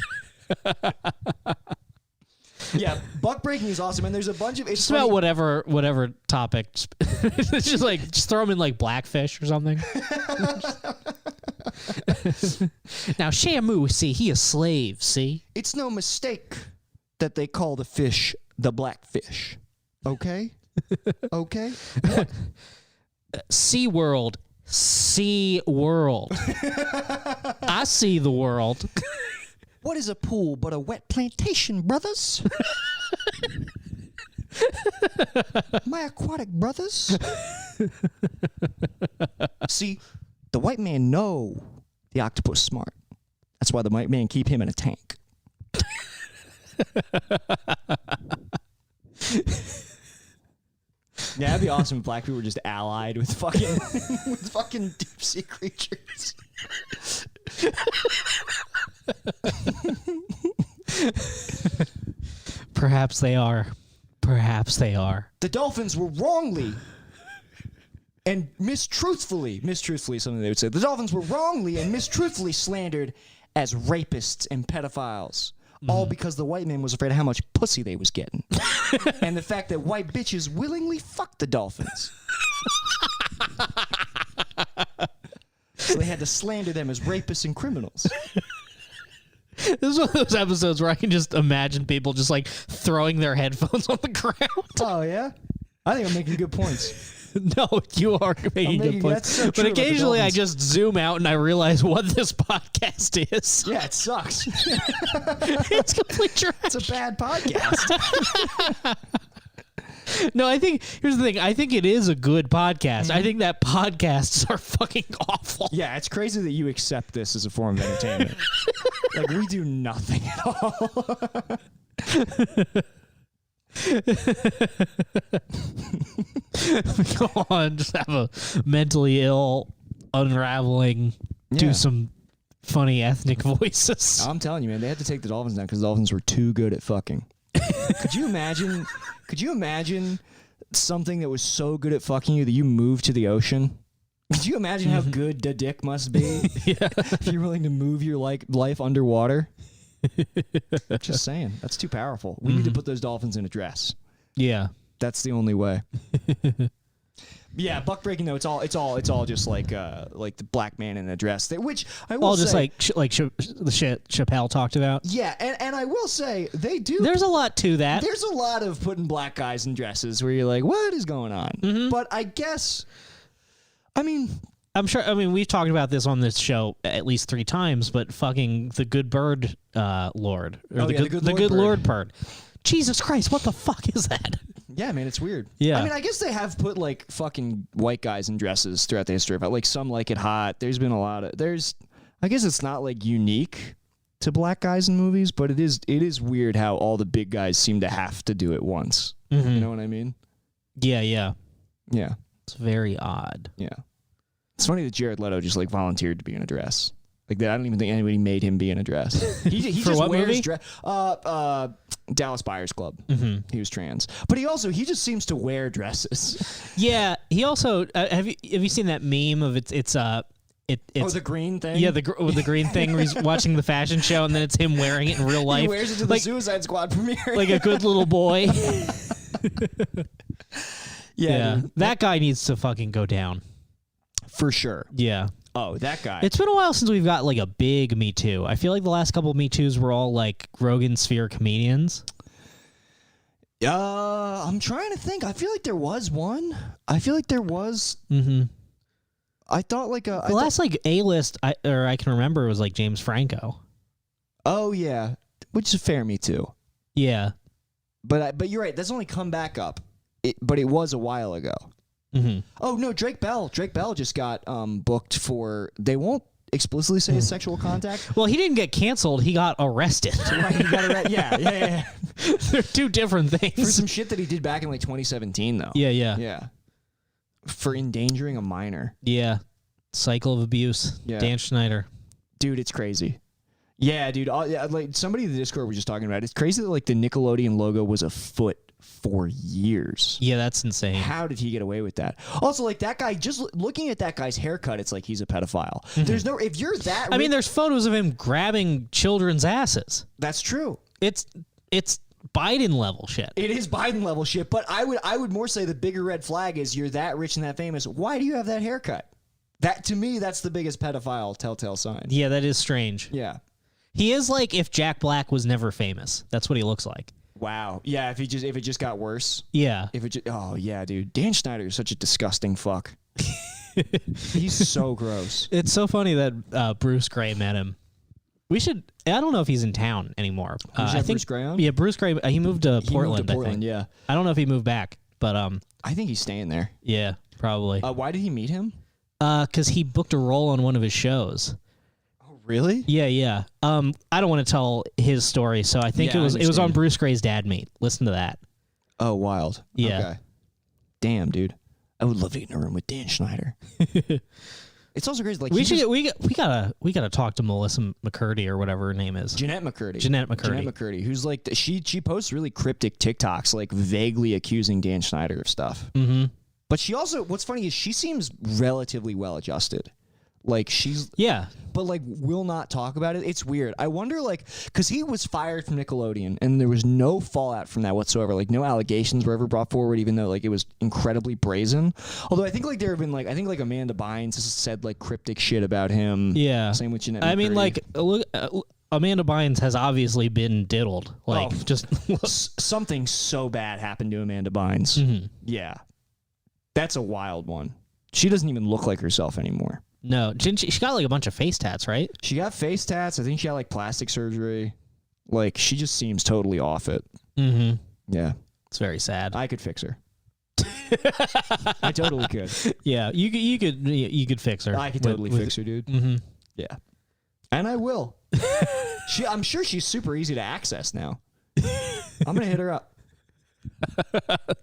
Speaker 3: Yeah, Buck Breaking is awesome, and there's a bunch of
Speaker 4: Just about whatever topic. It's just like just throw them in like Blackfish or something. Now Shamu, see, he a slave. See,
Speaker 3: It's no mistake that they call the fish the blackfish. Okay? Okay?
Speaker 4: Sea World, Sea World. I see the world.
Speaker 3: What is a pool but a wet plantation, brothers? My aquatic brothers. See, the white man know the octopus smart. That's why the white man keep him in a tank. Yeah, that'd be awesome if black people were just allied with fucking deep sea creatures.
Speaker 4: Perhaps they are. Perhaps they are.
Speaker 3: The dolphins were wrongly and mistruthfully, something they would say. The dolphins were wrongly and mistruthfully slandered as rapists and pedophiles. All because the white man was afraid of how much pussy they was getting. And the fact that white bitches willingly fucked the dolphins. So they had to slander them as rapists and criminals.
Speaker 4: This is one of those episodes where I can just imagine people just like throwing their headphones on the ground.
Speaker 3: Oh, yeah? I think I'm making good points.
Speaker 4: No, you are making good points.
Speaker 3: that's so
Speaker 4: But
Speaker 3: true about the
Speaker 4: occasionally I
Speaker 3: dolphins.
Speaker 4: just zoom out and I realize what this podcast is.
Speaker 3: Yeah, it sucks.
Speaker 4: It's complete trash.
Speaker 3: It's a bad podcast.
Speaker 4: No, I think here's the thing. I think it is a good podcast. I think that podcasts are fucking awful.
Speaker 3: Yeah, it's crazy that you accept this as a form of entertainment. Like, we do nothing at all.
Speaker 4: Go on, just have a mentally ill unraveling, do
Speaker 3: Yeah.
Speaker 4: some funny ethnic voices.
Speaker 3: I'm telling you, man, they had to take the dolphins down because the dolphins were too good at fucking. Could you imagine? Could you imagine something that was so good at fucking you that you moved to the ocean? Could you imagine how good the dick must be? If you're willing to move your life underwater. Just saying, that's too powerful. We need to put those dolphins in a dress.
Speaker 4: Yeah.
Speaker 3: That's the only way. Yeah, Buck Breaking though, it's all just like the black man in a dress, which I will
Speaker 4: All
Speaker 3: say,
Speaker 4: just like the shit Chappelle talked about.
Speaker 3: yeah, and I will say they do.
Speaker 4: There's a lot to that.
Speaker 3: There's a lot of putting black guys in dresses where you're like, what is going on? But I guess, I mean,
Speaker 4: I'm sure. I mean, we've talked about this on this show at least 3 times, but fucking the Good Bird Lord or
Speaker 3: Oh,
Speaker 4: the
Speaker 3: yeah,
Speaker 4: Good Lord Bird. Jesus Christ, what the fuck is that?
Speaker 3: yeah, man, it's weird.
Speaker 4: Yeah.
Speaker 3: I mean, I guess they have put like fucking white guys in dresses throughout the history of it. Like Some Like It Hot. There's been a lot of I guess it's not like unique to black guys in movies, but it is weird how all the big guys seem to have to do it once. You know what I mean?
Speaker 4: Yeah.
Speaker 3: Yeah.
Speaker 4: It's very odd.
Speaker 3: Yeah. It's funny that Jared Leto just like volunteered to be in a dress. Like that, I don't even think anybody made him be in a dress. He
Speaker 4: For
Speaker 3: just
Speaker 4: what
Speaker 3: wears
Speaker 4: movie?
Speaker 3: dress. Dallas Buyers Club.
Speaker 4: Mm-hmm.
Speaker 3: He was trans, but he just seems to wear dresses.
Speaker 4: Yeah, he also have you seen that meme of it's
Speaker 3: Oh, the green thing.
Speaker 4: yeah, the green thing where he's watching the fashion show and then it's him wearing it in real life.
Speaker 3: He wears it to the Suicide Squad premiere.
Speaker 4: like a good little boy.
Speaker 3: yeah, dude.
Speaker 4: That guy needs to fucking go down.
Speaker 3: For sure.
Speaker 4: Yeah.
Speaker 3: Oh, that guy.
Speaker 4: It's been a while since we've got like a big Me Too. I feel like the last couple of Me Too's were all like Rogan Sphere comedians.
Speaker 3: I'm trying to think. I feel like there was one. I feel like there was.
Speaker 4: Mm-hmm.
Speaker 3: I thought like a.
Speaker 4: The last like A-list I can remember was like James Franco.
Speaker 3: Oh yeah, which is a fair Me Too.
Speaker 4: Yeah.
Speaker 3: But you're right. That's only come back up. But it was a while ago.
Speaker 4: Mm-hmm.
Speaker 3: Oh no, Drake Bell. Drake Bell just got booked for. They won't explicitly say sexual contact.
Speaker 4: Well, he didn't get canceled. He got arrested.
Speaker 3: Right, he got arrested. Yeah.
Speaker 4: They're two different
Speaker 3: For
Speaker 4: things.
Speaker 3: some shit that he did back in like 2017, though.
Speaker 4: Yeah.
Speaker 3: Yeah. For endangering a minor.
Speaker 4: Yeah. Cycle of abuse.
Speaker 3: Yeah.
Speaker 4: Dan Schneider.
Speaker 3: Dude, it's crazy. Yeah, dude. Like somebody in the Discord was just talking about it. It's crazy that like the Nickelodeon logo was afoot for years.
Speaker 4: Yeah, that's insane.
Speaker 3: How did he get away with that? Also, like that guy, just looking at that guy's haircut, it's like he's a pedophile. There's no, if you're that,
Speaker 4: I mean, there's photos of him grabbing children's asses.
Speaker 3: that's true.
Speaker 4: It's Biden level shit.
Speaker 3: It is Biden level shit, but I would more say the bigger red flag is you're that rich and that famous. Why do you have that haircut? That to me, that's the biggest pedophile telltale sign.
Speaker 4: Yeah, that is strange.
Speaker 3: Yeah.
Speaker 4: He is like if Jack Black was never famous. That's what he looks like.
Speaker 3: Wow. Yeah. If it just got worse.
Speaker 4: Yeah.
Speaker 3: Oh yeah, dude. Dan Schneider is such a disgusting fuck. He's so gross.
Speaker 4: It's so funny that Bruce Gray met him. I don't know if he's in town anymore. I think
Speaker 3: Bruce Gray on?
Speaker 4: Yeah, Bruce Gray. He moved to
Speaker 3: He
Speaker 4: Portland.
Speaker 3: moved to Portland.
Speaker 4: I think.
Speaker 3: Yeah.
Speaker 4: I don't know if he moved back, but
Speaker 3: I think he's staying there.
Speaker 4: yeah, probably.
Speaker 3: Why did he meet him?
Speaker 4: Because he booked a role on one of his shows.
Speaker 3: Oh really?
Speaker 4: Yeah. I don't want to tell his story, so I think
Speaker 3: Yeah,
Speaker 4: it was
Speaker 3: I
Speaker 4: on
Speaker 3: understand.
Speaker 4: Bruce Gray's Dad Meet. Listen to that.
Speaker 3: Oh, wild.
Speaker 4: Yeah.
Speaker 3: Okay. Damn, dude. I would love to get in a room with Dan Schneider. It's also crazy. Like
Speaker 4: We gotta talk to Melissa McCurdy or whatever her name is.
Speaker 3: Jeanette McCurdy.
Speaker 4: Jeanette McCurdy.
Speaker 3: who's like she posts really cryptic TikToks, like vaguely accusing Dan Schneider of stuff.
Speaker 4: Mm-hmm.
Speaker 3: But she also, what's funny is she seems relatively well adjusted. Like
Speaker 4: Yeah.
Speaker 3: but like will not talk about it. It's weird. I wonder, like, because he was fired from Nickelodeon and there was no fallout from that whatsoever. Like no allegations were ever brought forward, even though like it was incredibly brazen. Although I think like there have been like Amanda Bynes has said like cryptic shit about him.
Speaker 4: Yeah.
Speaker 3: Same with Jeanette.
Speaker 4: I mean,
Speaker 3: McCurdy.
Speaker 4: like, look, Amanda Bynes has obviously been diddled. Like,
Speaker 3: Oh.
Speaker 4: just
Speaker 3: Something so bad happened to Amanda Bynes.
Speaker 4: Mhm.
Speaker 3: Yeah, that's a wild one. She doesn't even look like herself anymore.
Speaker 4: no. Didn't she got like a bunch of face tats, right?
Speaker 3: She got face tats. I think she got like plastic surgery. Like she just seems totally off it.
Speaker 4: Mm-hmm.
Speaker 3: Yeah,
Speaker 4: It's very sad.
Speaker 3: I could fix her. I totally could.
Speaker 4: Yeah, you could fix her.
Speaker 3: I could totally fix her, dude.
Speaker 4: Mm-hmm.
Speaker 3: Yeah, and I will. I'm sure she's super easy to access now. I'm gonna hit her up.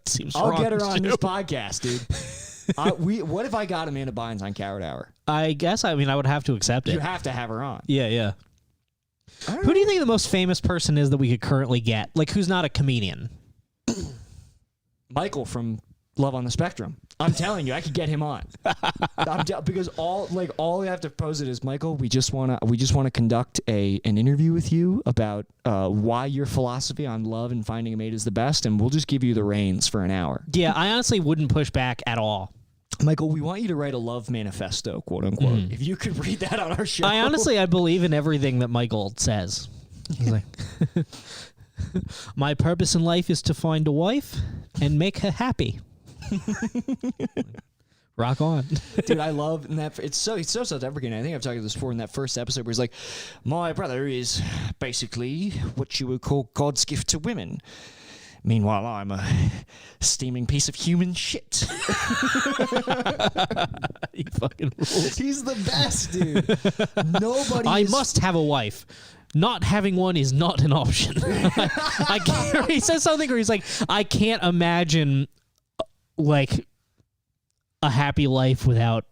Speaker 4: Seems
Speaker 3: I'll
Speaker 4: wrong,
Speaker 3: get her on
Speaker 4: too.
Speaker 3: this podcast, dude. What if I got Amanda Bynes on Coward Hour?
Speaker 4: I guess. I mean, I would have to accept
Speaker 3: You
Speaker 4: it.
Speaker 3: have to have her on.
Speaker 4: Yeah.
Speaker 3: I don't
Speaker 4: Who do you think the most famous person is that we could currently get? Like, who's not a comedian?
Speaker 3: Michael from Love on the Spectrum. I'm telling you, I could get him on. Because all we have to pose it is, Michael, we just want to conduct an interview with you about why your philosophy on love and finding a mate is the best, and we'll just give you the reins for an hour.
Speaker 4: Yeah, I honestly wouldn't push back at all.
Speaker 3: Michael, we want you to write a love manifesto, quote unquote. If you could read that on our show.
Speaker 4: I believe in everything that Michael says. He's like, my purpose in life is to find a wife and make her happy. Rock on.
Speaker 3: Dude, I love in that. It's so self-deprecating. I think I've talked about this before in that first episode where he's like, my brother is basically what you would call God's gift to women. Meanwhile, I'm a steaming piece of human shit.
Speaker 4: He fucking rules.
Speaker 3: He's the best, dude. Nobody.
Speaker 4: I must have a wife. Not having one is not an option. I can't, he says something where he's like, I can't imagine like a happy life without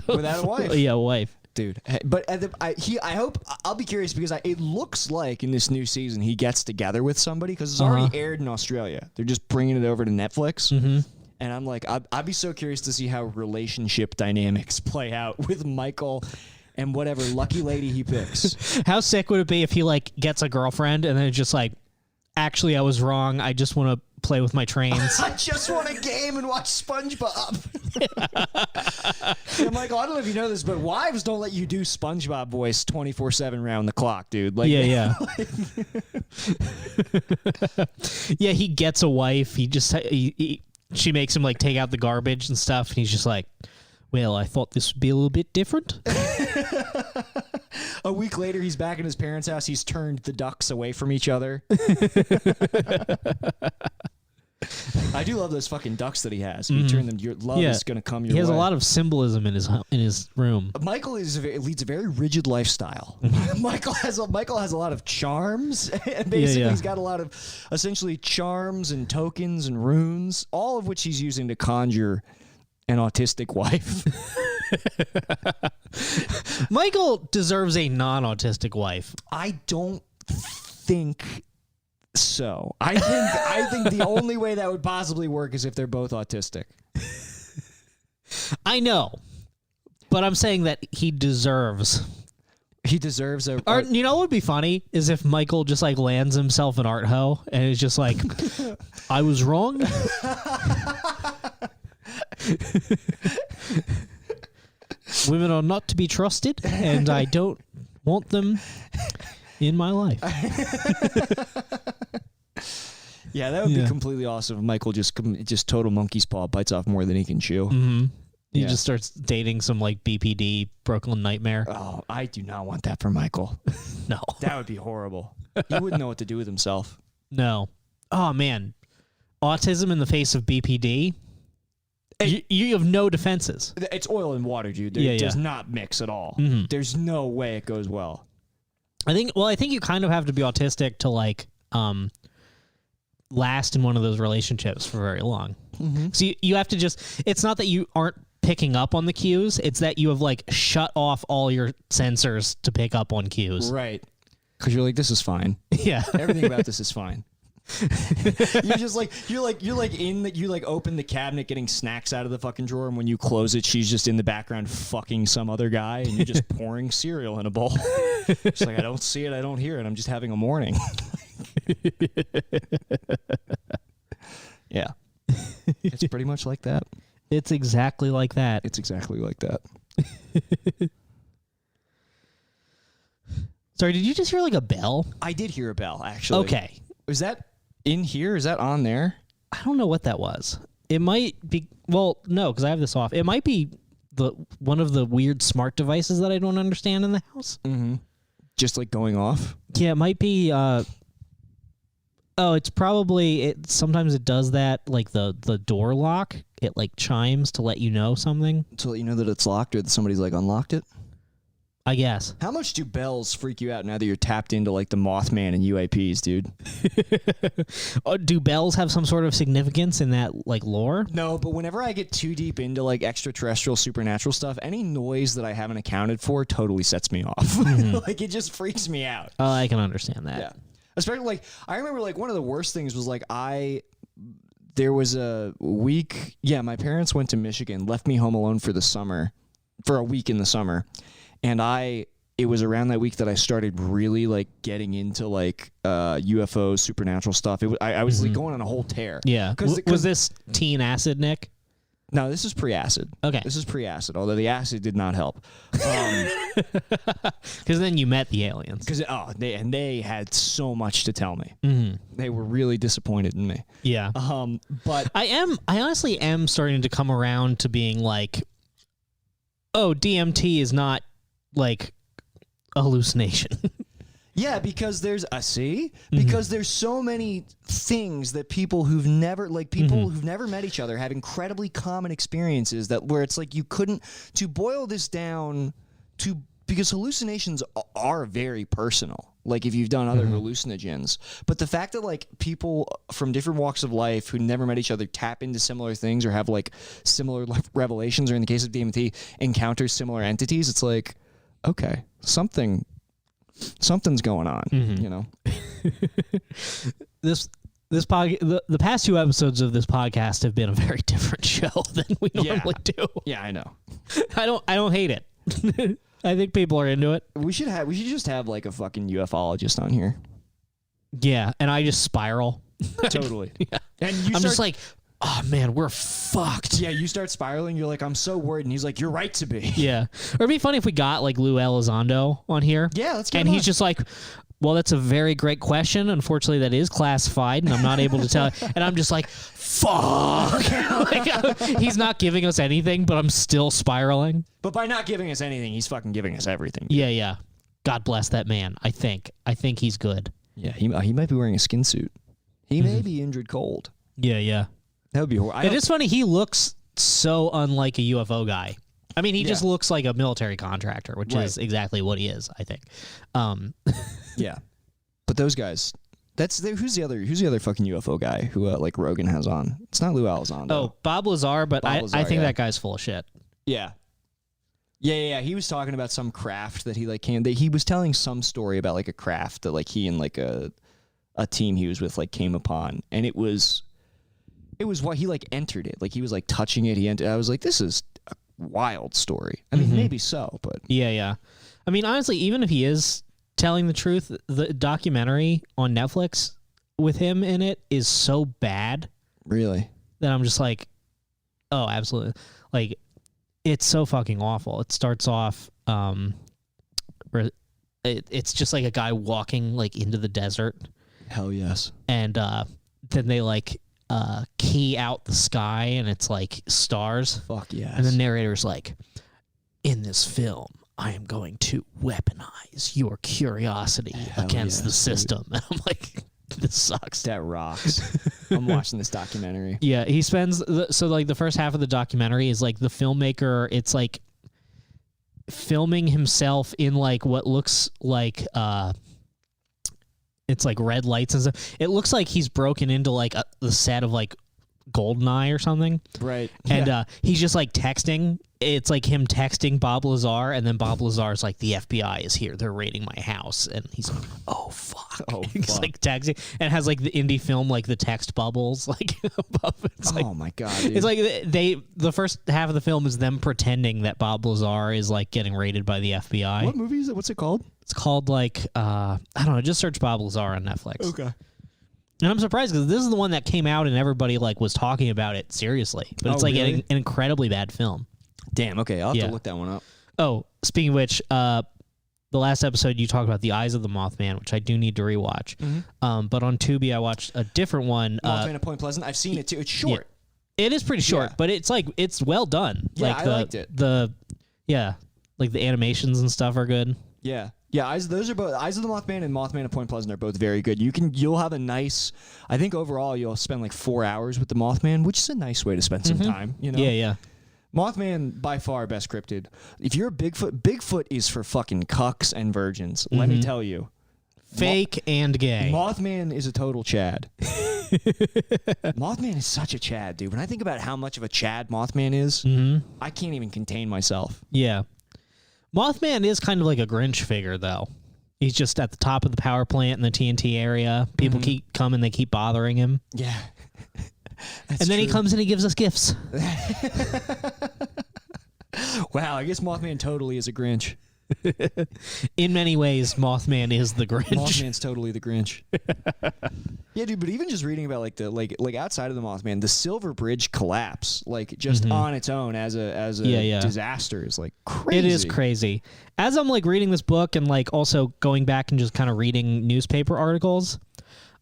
Speaker 3: Without a wife.
Speaker 4: Yeah, a wife.
Speaker 3: Dude, but I hope I'll be curious because it looks like in this new season he gets together with somebody because it's already aired in Australia. They're just bringing it over to Netflix, and I'm like, I'd be so curious to see how relationship dynamics play out with Michael and whatever lucky lady he picks.
Speaker 4: How sick would it be if he like gets a girlfriend and then it's just like, actually, I was wrong. I just want to play with my trains.
Speaker 3: I just want a game and watch SpongeBob. Yeah, Michael, I don't know if you know this, but wives don't let you do SpongeBob voice 24/7 round the clock, dude. Like,
Speaker 4: Yeah. Yeah, he gets a wife. She makes him like take out the garbage and stuff, and he's just like, well, I thought this would be a little bit different.
Speaker 3: A week later, he's back in his parents' house. He's turned the ducks away from each other. I do love those fucking ducks that he has. You turn them, your love is going to come your way.
Speaker 4: He has a lot of symbolism in his room.
Speaker 3: Michael leads a very rigid lifestyle. Michael has a lot of charms, and basically he's got a lot of essentially charms and tokens and runes, all of which he's using to conjure an autistic wife.
Speaker 4: Michael deserves a non-autistic wife.
Speaker 3: I don't think so. I think the only way that would possibly work is if they're both autistic.
Speaker 4: I know, but I'm saying that he deserves.
Speaker 3: He deserves a.
Speaker 4: Or, you know what would be funny is if Michael just like lands himself an art hoe and is just like, I was wrong. Women are not to be trusted, and I don't want them in my life.
Speaker 3: Yeah, that would be completely awesome if Michael just total monkey's paw bites off more than he can chew.
Speaker 4: Mm-hmm. He just starts dating some like BPD Brooklyn Nightmare.
Speaker 3: Oh, I do not want that for Michael.
Speaker 4: No.
Speaker 3: That would be horrible. He wouldn't know what to do with himself.
Speaker 4: No. Oh, man. Autism in the face of BPD. You have no defenses.
Speaker 3: It's oil and water, dude. It does not mix at all.
Speaker 4: Mm-hmm.
Speaker 3: There's no way it goes well.
Speaker 4: I think you kind of have to be autistic to like last in one of those relationships for very long. Mm-hmm. So you have to just, it's not that you aren't picking up on the cues, it's that you have like shut off all your sensors to pick up on cues.
Speaker 3: Right. Because you're like, this is fine.
Speaker 4: Yeah.
Speaker 3: Everything about this is fine. you open the cabinet getting snacks out of the fucking drawer, and when you close it, she's just in the background fucking some other guy, and you're just pouring cereal in a bowl. It's like, I don't see it, I don't hear it, I'm just having a morning. Yeah. It's pretty much like that.
Speaker 4: It's exactly like that.
Speaker 3: It's exactly like that.
Speaker 4: Sorry, did you just hear like a bell?
Speaker 3: I did hear a bell, actually.
Speaker 4: Okay.
Speaker 3: Is that in here? Is that on there?
Speaker 4: I don't know what that was. It might be, well, no, because I have this off. It might be one of the weird smart devices that I don't understand in the house.
Speaker 3: Mm-hmm. Just like going off?
Speaker 4: Yeah, it might be, it's probably, sometimes it does that, like the door lock. It like chimes to let you know something.
Speaker 3: To let you know that it's locked or that somebody's like unlocked it?
Speaker 4: I guess.
Speaker 3: How much do bells freak you out now that you're tapped into like the Mothman and UAPs, dude?
Speaker 4: Do bells have some sort of significance in that like lore?
Speaker 3: No, but whenever I get too deep into like extraterrestrial, supernatural stuff, any noise that I haven't accounted for totally sets me off. Mm-hmm. Like it just freaks me out.
Speaker 4: Oh, I can understand that.
Speaker 3: Yeah. Especially like, I remember like one of the worst things was like there was a week, my parents went to Michigan, left me home alone for a week in the summer. And it was around that week that I started really like getting into like UFOs, supernatural stuff. I was like going on a whole tear.
Speaker 4: Yeah. Was this teen acid, Nick?
Speaker 3: No, this is pre-acid.
Speaker 4: Okay.
Speaker 3: This is pre-acid, although the acid did not help.
Speaker 4: Because then you met the aliens.
Speaker 3: Because they had so much to tell me.
Speaker 4: Mm-hmm.
Speaker 3: They were really disappointed in me.
Speaker 4: Yeah.
Speaker 3: But
Speaker 4: I honestly am starting to come around to being like, oh, DMT is not like a hallucination.
Speaker 3: Yeah, because there's because there's so many things that people who've never met each other have incredibly common experiences that where it's like you couldn't to boil this down to because hallucinations are very personal. like if you've done other hallucinogens. But the fact that like people from different walks of life who never met each other tap into similar things or have like similar revelations, or in the case of DMT, encounter similar entities, it's like, okay, something's going on, you know?
Speaker 4: The past 2 episodes of this podcast have been a very different show than we normally do.
Speaker 3: Yeah, I know.
Speaker 4: I don't hate it. I think people are into it.
Speaker 3: We should just have like a fucking ufologist on here.
Speaker 4: Yeah, and I just spiral.
Speaker 3: Totally.
Speaker 4: Yeah.
Speaker 3: And
Speaker 4: I'm just like, oh man, we're fucked.
Speaker 3: yeah, you start spiraling. You're like, I'm so worried, and he's like, you're right to be.
Speaker 4: Yeah. Or it'd be funny if we got like Lou Elizondo on here.
Speaker 3: Yeah, let's get
Speaker 4: And
Speaker 3: him
Speaker 4: he's
Speaker 3: on.
Speaker 4: just like, well, that's a very great question. Unfortunately, that is classified, and I'm not able to tell. And I'm just like, fuck. Like, he's not giving us anything, but I'm still spiraling.
Speaker 3: But by not giving us anything, he's fucking giving us everything.
Speaker 4: Yeah, yeah. God bless that man. I think he's good.
Speaker 3: Yeah, he might be wearing a skin suit. He may be injured cold.
Speaker 4: Yeah, yeah.
Speaker 3: That would be horrible.
Speaker 4: It is funny. He looks so unlike a UFO guy. I mean, he just
Speaker 3: Yeah.
Speaker 4: looks like a military contractor, which
Speaker 3: Right.
Speaker 4: is exactly what he is, I think.
Speaker 3: Yeah, but those guys. Who's the other fucking UFO guy who like Rogan has on? It's not Lou Elizondo.
Speaker 4: Oh, Bob Lazar, but
Speaker 3: Bob
Speaker 4: I
Speaker 3: Lazar,
Speaker 4: think
Speaker 3: yeah.
Speaker 4: that guy's full of shit.
Speaker 3: Yeah. Yeah. He was talking about some craft that he like came. He was telling some story about like a craft that like he and like a team he was with like came upon, and it was what he like entered it. Like he was like touching it. I was like, this is a wild story. I mean, maybe so, but
Speaker 4: Yeah, yeah. I mean, honestly, even if he is telling the truth, the documentary on Netflix with him in it is so bad
Speaker 3: really,
Speaker 4: that I'm just like, oh, absolutely. Like, it's so fucking awful. It starts off, where it's just like a guy walking like into the desert,
Speaker 3: hell yes.
Speaker 4: and then they like key out the sky, and it's like stars.
Speaker 3: Fuck yes.
Speaker 4: And the narrator's like, in this film, I am going to weaponize your curiosity against the
Speaker 3: yes,
Speaker 4: system. And I'm like, this sucks.
Speaker 3: that rocks. I'm watching this documentary.
Speaker 4: Yeah, he spends the first half of the documentary is like the filmmaker. It's like filming himself in like what looks like it's like red lights and stuff. It looks like he's broken into like the set of like Goldeneye or something.
Speaker 3: Right.
Speaker 4: And he's just like texting. It's like him texting Bob Lazar, and then Bob Lazar's like, the FBI is here. They're raiding my house. And he's like, oh, fuck.
Speaker 3: Oh,
Speaker 4: He's
Speaker 3: fuck.
Speaker 4: like texting, and has like the indie film, like the text bubbles, like above. It's like,
Speaker 3: oh my god. Dude.
Speaker 4: it's like the first half of the film is them pretending that Bob Lazar is like getting raided by the FBI.
Speaker 3: what movie is it? What's it called?
Speaker 4: It's called like, I don't know, just search Bob Lazar on Netflix.
Speaker 3: Okay.
Speaker 4: And I'm surprised because this is the one that came out and everybody like was talking about it seriously. But it's
Speaker 3: Oh,
Speaker 4: like
Speaker 3: really?
Speaker 4: an incredibly bad film.
Speaker 3: Damn. Okay, I'll have
Speaker 4: Yeah.
Speaker 3: to look that one up.
Speaker 4: Oh, speaking of which, the last episode you talked about The Eyes of the Mothman, which I do need to rewatch. But on Tubi, I watched a different one.
Speaker 3: Mothman at Point Pleasant. I've seen it too. It's short.
Speaker 4: It is pretty short,
Speaker 3: Yeah.
Speaker 4: but it's like it's well done.
Speaker 3: Yeah,
Speaker 4: like
Speaker 3: I liked it.
Speaker 4: Like the animations and stuff are good.
Speaker 3: Yeah. Yeah, those are both Eyes of the Mothman and Mothman at Point Pleasant are both very good. You'll have a nice. I think overall you'll spend like 4 hours with the Mothman, which is a nice way to spend some time. You know.
Speaker 4: Yeah, yeah.
Speaker 3: Mothman by far best cryptid. If you're a Bigfoot is for fucking cucks and virgins. Let me tell you.
Speaker 4: Fake and gay.
Speaker 3: Mothman is a total Chad. Mothman is such a Chad, dude. When I think about how much of a Chad Mothman is, I can't even contain myself.
Speaker 4: Yeah. Mothman is kind of like a Grinch figure, though. He's just at the top of the power plant in the TNT area. People keep coming, they keep bothering him.
Speaker 3: Yeah.
Speaker 4: And then he comes and he gives us gifts.
Speaker 3: Wow, I guess Mothman totally is a Grinch.
Speaker 4: In many ways, Mothman is the Grinch.
Speaker 3: Mothman's totally the Grinch. Yeah, dude, but even just reading about like the like outside of the Mothman, the Silver Bridge collapse, like just on its own as a
Speaker 4: Yeah.
Speaker 3: disaster is like crazy.
Speaker 4: It is crazy. As I'm like reading this book and like also going back and just kind of reading newspaper articles,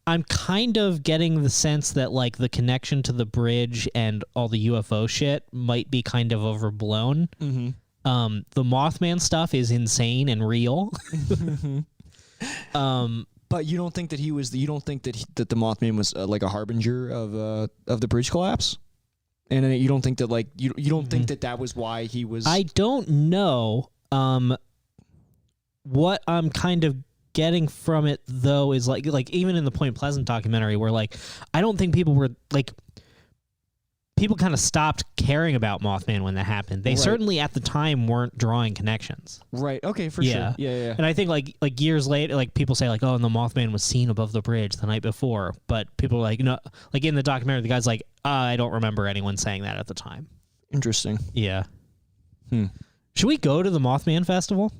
Speaker 4: I'm kind of getting the sense that like the connection to the bridge and all the UFO shit might be kind of overblown. Mm-hmm. The Mothman stuff is insane and real.
Speaker 3: But you don't think that he was? You don't think that that the Mothman was like a harbinger of the bridge collapse? And then you don't think that like you don't think that was why he was?
Speaker 4: I don't know. What I'm kind of getting from it though is like even in the Point Pleasant documentary, where like I don't think people were like. People kind of stopped caring about Mothman when that happened. They certainly at the time weren't drawing connections.
Speaker 3: Right. Okay, for sure. Yeah.
Speaker 4: And I think like years later, like people say like, oh, and the Mothman was seen above the bridge the night before. But people are like, no, like in the documentary, the guy's like, I don't remember anyone saying that at the time.
Speaker 3: Interesting.
Speaker 4: Yeah. Should we go to the Mothman Festival?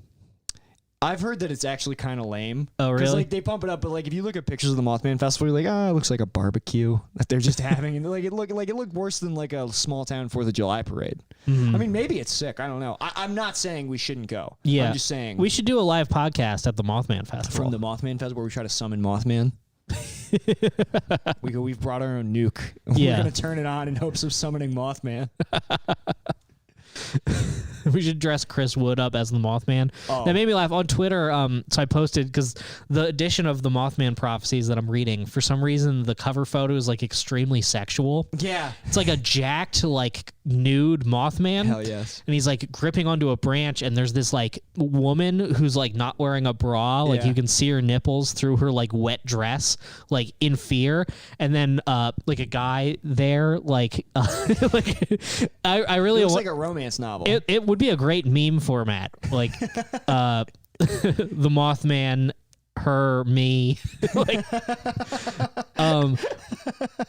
Speaker 3: I've heard that it's actually kind of lame.
Speaker 4: Oh, really?
Speaker 3: Because like they pump it up, but like if you look at pictures of the Mothman Festival, you're like, it looks like a barbecue that they're just having, and like it looked worse than like a small town 4th of July parade. I mean, maybe it's sick. I don't know. I'm not saying we shouldn't go.
Speaker 4: Yeah.
Speaker 3: I'm just saying
Speaker 4: We should do a live podcast at the Mothman Festival.
Speaker 3: from the Mothman Festival where we try to summon Mothman. We've brought our own nuke.
Speaker 4: Yeah.
Speaker 3: We're gonna turn it on in hopes of summoning Mothman.
Speaker 4: We should dress Chris Wood up as the Mothman.
Speaker 3: Oh.
Speaker 4: That made me laugh on Twitter. So I posted because the edition of the Mothman prophecies that I'm reading, for some reason, the cover photo is like extremely sexual.
Speaker 3: Yeah.
Speaker 4: It's like a jacked, like nude Mothman.
Speaker 3: Hell yes.
Speaker 4: And he's like gripping onto a branch, and there's this like woman who's like not wearing a bra. Like
Speaker 3: Yeah.
Speaker 4: you can see her nipples through her like wet dress, like in fear. And then like a guy there, like like I really
Speaker 3: It looks like a romance novel.
Speaker 4: it would be a great meme format, like the Mothman, her, me, like,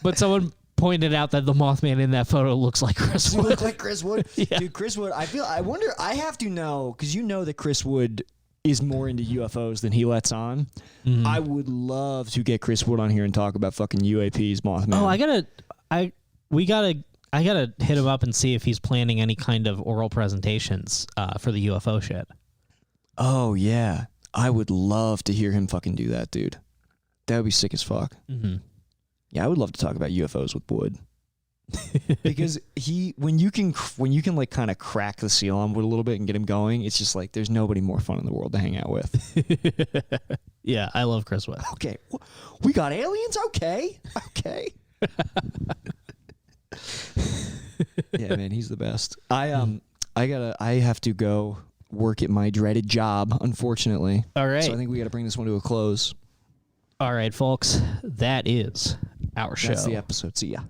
Speaker 4: but someone pointed out that the Mothman in that photo looks like Chris
Speaker 3: You
Speaker 4: Wood.
Speaker 3: look like Chris Wood.
Speaker 4: Yeah.
Speaker 3: Dude, Chris Wood, I wonder, I have to know, because you know that Chris Wood is more into UFOs than he lets on. I would love to get Chris Wood on here and talk about fucking UAPs, Mothman.
Speaker 4: Oh, I gotta hit him up and see if he's planning any kind of oral presentations for the UFO shit.
Speaker 3: Oh, yeah. I would love to hear him fucking do that, dude. That would be sick as fuck.
Speaker 4: Mm-hmm.
Speaker 3: Yeah, I would love to talk about UFOs with Wood. Because when you can like kind of crack the seal on Wood a little bit and get him going, it's just like there's nobody more fun in the world to hang out with.
Speaker 4: Yeah, I love Chris Wood.
Speaker 3: Okay, we got aliens. Okay. Yeah, man, he's the best. I have to go work at my dreaded job, unfortunately.
Speaker 4: All right.
Speaker 3: So I think we got to bring this one to a close.
Speaker 4: All right, folks, that is our show.
Speaker 3: That's the episode. See ya.